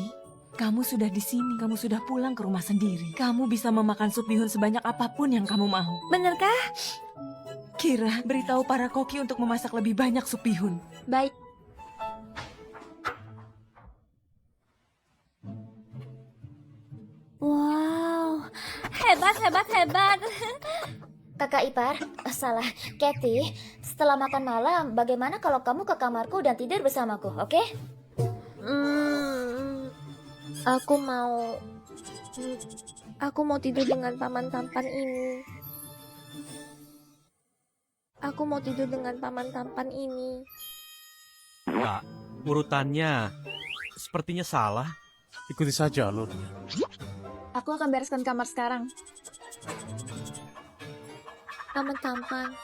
kamu sudah di sini. Kamu sudah pulang ke rumah sendiri. Kamu bisa memakan sup bihun sebanyak apapun yang kamu mau. Benarkah? Kira, beritahu para koki untuk memasak lebih banyak sup bihun. Baik. Wow, hebat. Kakak ipar, salah. Kathy, setelah makan malam, bagaimana kalau kamu ke kamarku dan tidur bersamaku, oke? Aku mau tidur dengan paman tampan ini. Kak, urutannya sepertinya salah. Ikuti saja alurnya. Aku akan bereskan kamar sekarang. Paman tampan,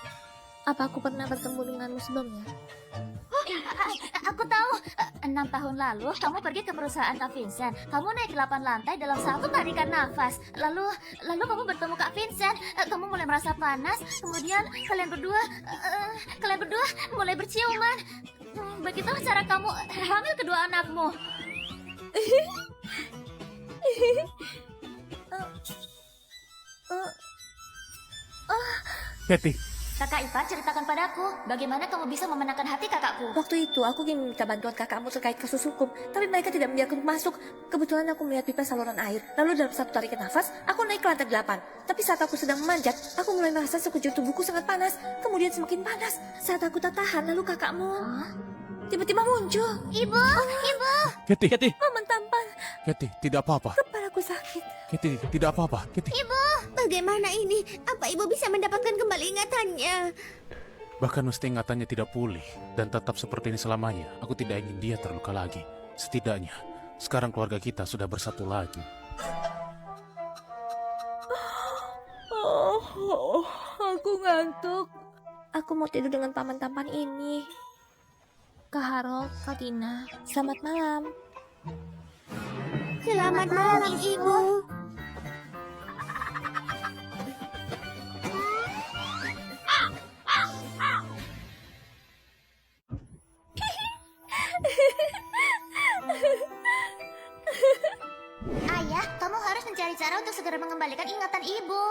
apa aku pernah bertemu denganmu sebelumnya? Aku tahu, 6 tahun lalu kamu pergi ke perusahaan Kak Vincent. Kamu naik 8 lantai dalam satu tarikan nafas. Lalu kamu bertemu Kak Vincent. Kamu mulai merasa panas. Kemudian kalian berdua mulai berciuman. Begitulah cara kamu hamil kedua anakmu. Kathy, Kakak ipar, ceritakan padaku, bagaimana kamu bisa memenangkan hati kakakku? Waktu itu aku ingin meminta bantuan kakakmu terkait kasus hukum, tapi mereka tidak membiarkan masuk. Kebetulan aku melihat pipa saluran air. Lalu dalam satu tarikan nafas, aku naik ke lantai 8. Tapi saat aku sedang memanjat, aku mulai merasa sekujur tubuhku sangat panas. Kemudian semakin panas. Saat aku tak tahan, lalu kakakmu tiba-tiba muncul. Ibu. Kathy, Paman tampan, Kathy, tidak apa-apa. kepalaku sakit. Kathy, tidak apa-apa. Kathy. Ibu, bagaimana ini? Apa ibu bisa mendapatkan kembali ingatannya? Bahkan meski ingatannya tidak pulih dan tetap seperti ini selamanya, aku tidak ingin dia terluka lagi. Setidaknya, sekarang keluarga kita sudah bersatu lagi. Aku ngantuk. Aku mau tidur dengan paman tampan ini. Kak Harold, Kak Tina, selamat malam. Selamat malam, Ibu. Ayah, kamu harus mencari cara untuk segera mengembalikan ingatan ibu.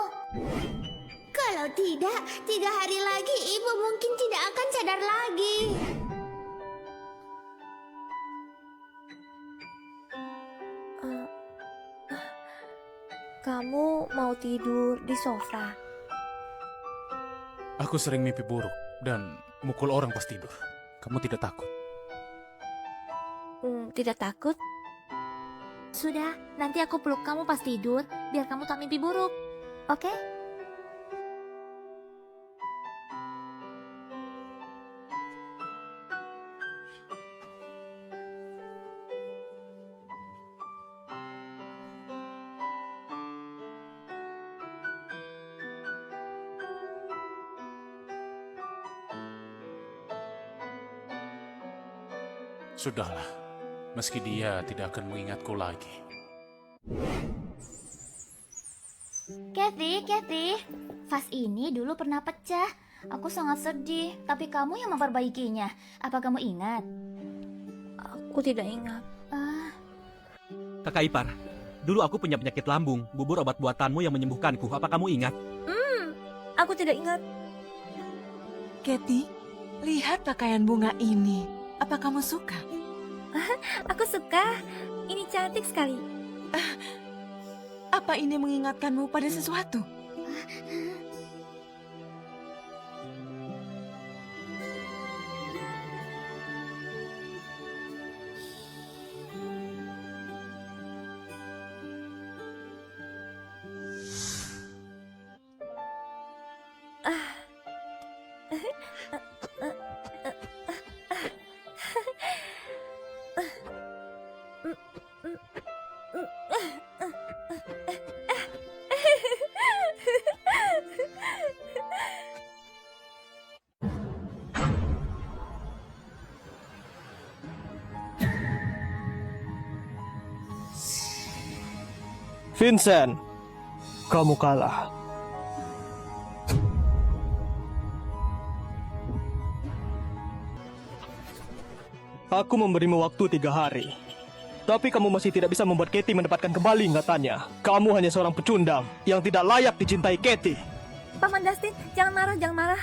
Kalau tidak, 3 hari lagi ibu mungkin tidak akan sadar lagi. Kamu mau tidur di sofa? Aku sering mimpi buruk dan mukul orang pas tidur. Kamu tidak takut? Tidak takut? Sudah, nanti aku peluk kamu pas tidur, biar kamu tak mimpi buruk. Oke? Sudahlah, meski dia tidak akan mengingatku lagi. Kathy, vas ini dulu pernah pecah. Aku sangat sedih, tapi kamu yang memperbaikinya. Apa kamu ingat? Aku tidak ingat. Kakak ipar, dulu aku punya penyakit lambung. Bubur obat buatanmu yang menyembuhkanku. Apa kamu ingat? Aku tidak ingat. Kathy, Lihat pakaian bunga ini. Apa kamu suka? Aku suka. Ini cantik sekali. Apa ini mengingatkanmu pada sesuatu? Vincent, kamu kalah. Aku memberimu waktu 3 hari. Tapi kamu masih tidak bisa membuat Katie mendapatkan kembali ingatannya. Kamu hanya seorang pecundang yang tidak layak dicintai Katie. Paman Dustin, jangan marah, jangan marah.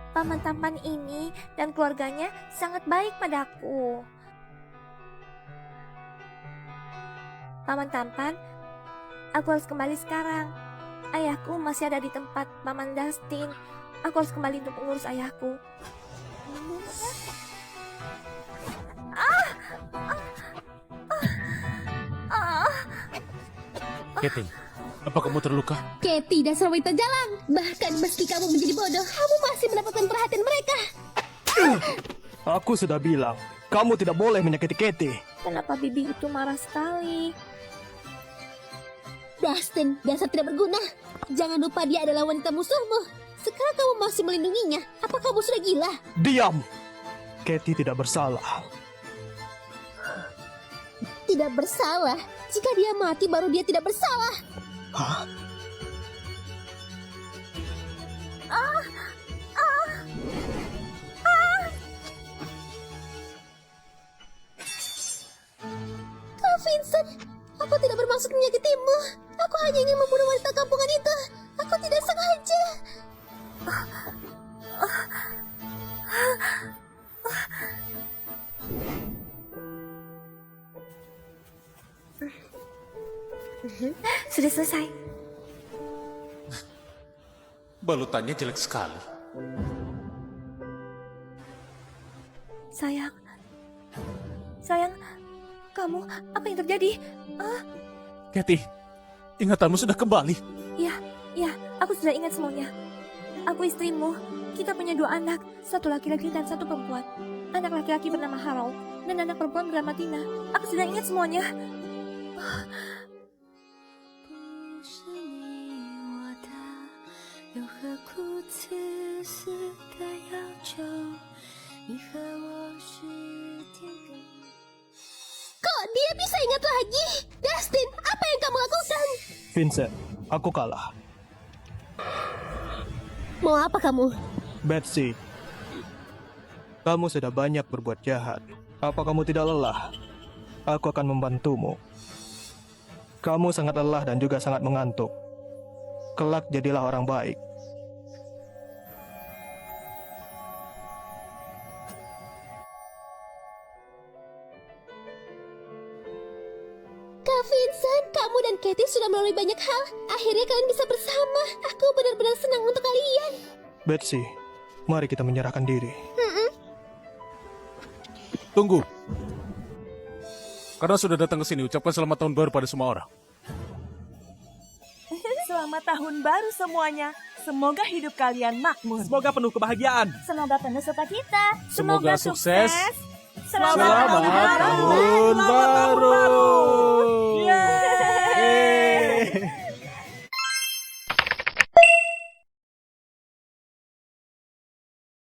Paman tampan ini dan keluarganya sangat baik padaku. Paman tampan, aku harus kembali sekarang. Ayahku masih ada di tempat Paman Dustin. Aku harus kembali untuk mengurus ayahku. Katie, apa kamu terluka? Katie, dasar wanita jalan. Bahkan meski kamu menjadi bodoh, kamu masih mendapatkan perhatian mereka. Aku sudah bilang, kamu tidak boleh menyakiti Katie. Kenapa bibi itu marah sekali? Dustin, dasar tidak berguna. Jangan lupa dia adalah wanita musuhmu. Sekarang kamu masih melindunginya. Apa kamu sudah gila? Diam! Katie tidak bersalah. Tidak bersalah? Jika dia mati, baru dia tidak bersalah. Hah? Kak Vincent, aku tidak bermaksud menyakitimu. Aku hanya ingin membunuh wanita kampungan itu. Aku tidak sengaja. Sudah selesai. Balutannya jelek sekali. Sayang, kamu, apa yang terjadi? Katie, ingatanmu sudah kembali. Ya, aku sudah ingat semuanya. Aku istrimu. Kita punya 2 anak, 1 laki-laki dan 1 perempuan. Anak laki-laki bernama Harold dan anak perempuan bernama Tina. Aku sudah ingat semuanya. Kok dia bisa ingat lagi? Dustin, apa yang kamu lakukan? Vincent, aku kalah. Mau apa kamu? Betsy, kamu sudah banyak berbuat jahat. Apa kamu tidak lelah? Aku akan membantumu. Kamu sangat lelah dan juga sangat mengantuk. Kelak jadilah orang baik. Kak Vincent, kamu dan Katie sudah melalui banyak hal. Akhirnya kalian bisa bersama. Aku benar-benar senang untuk kalian. Betsy, mari kita menyerahkan diri. Tunggu. Karena sudah datang ke sini, ucapkan selamat tahun baru pada semua orang. Selamat tahun baru semuanya. Semoga hidup kalian makmur. Semoga penuh kebahagiaan. Semoga penuh sukacita. Semoga sukses. Selamat tahun baru. Tahun baru.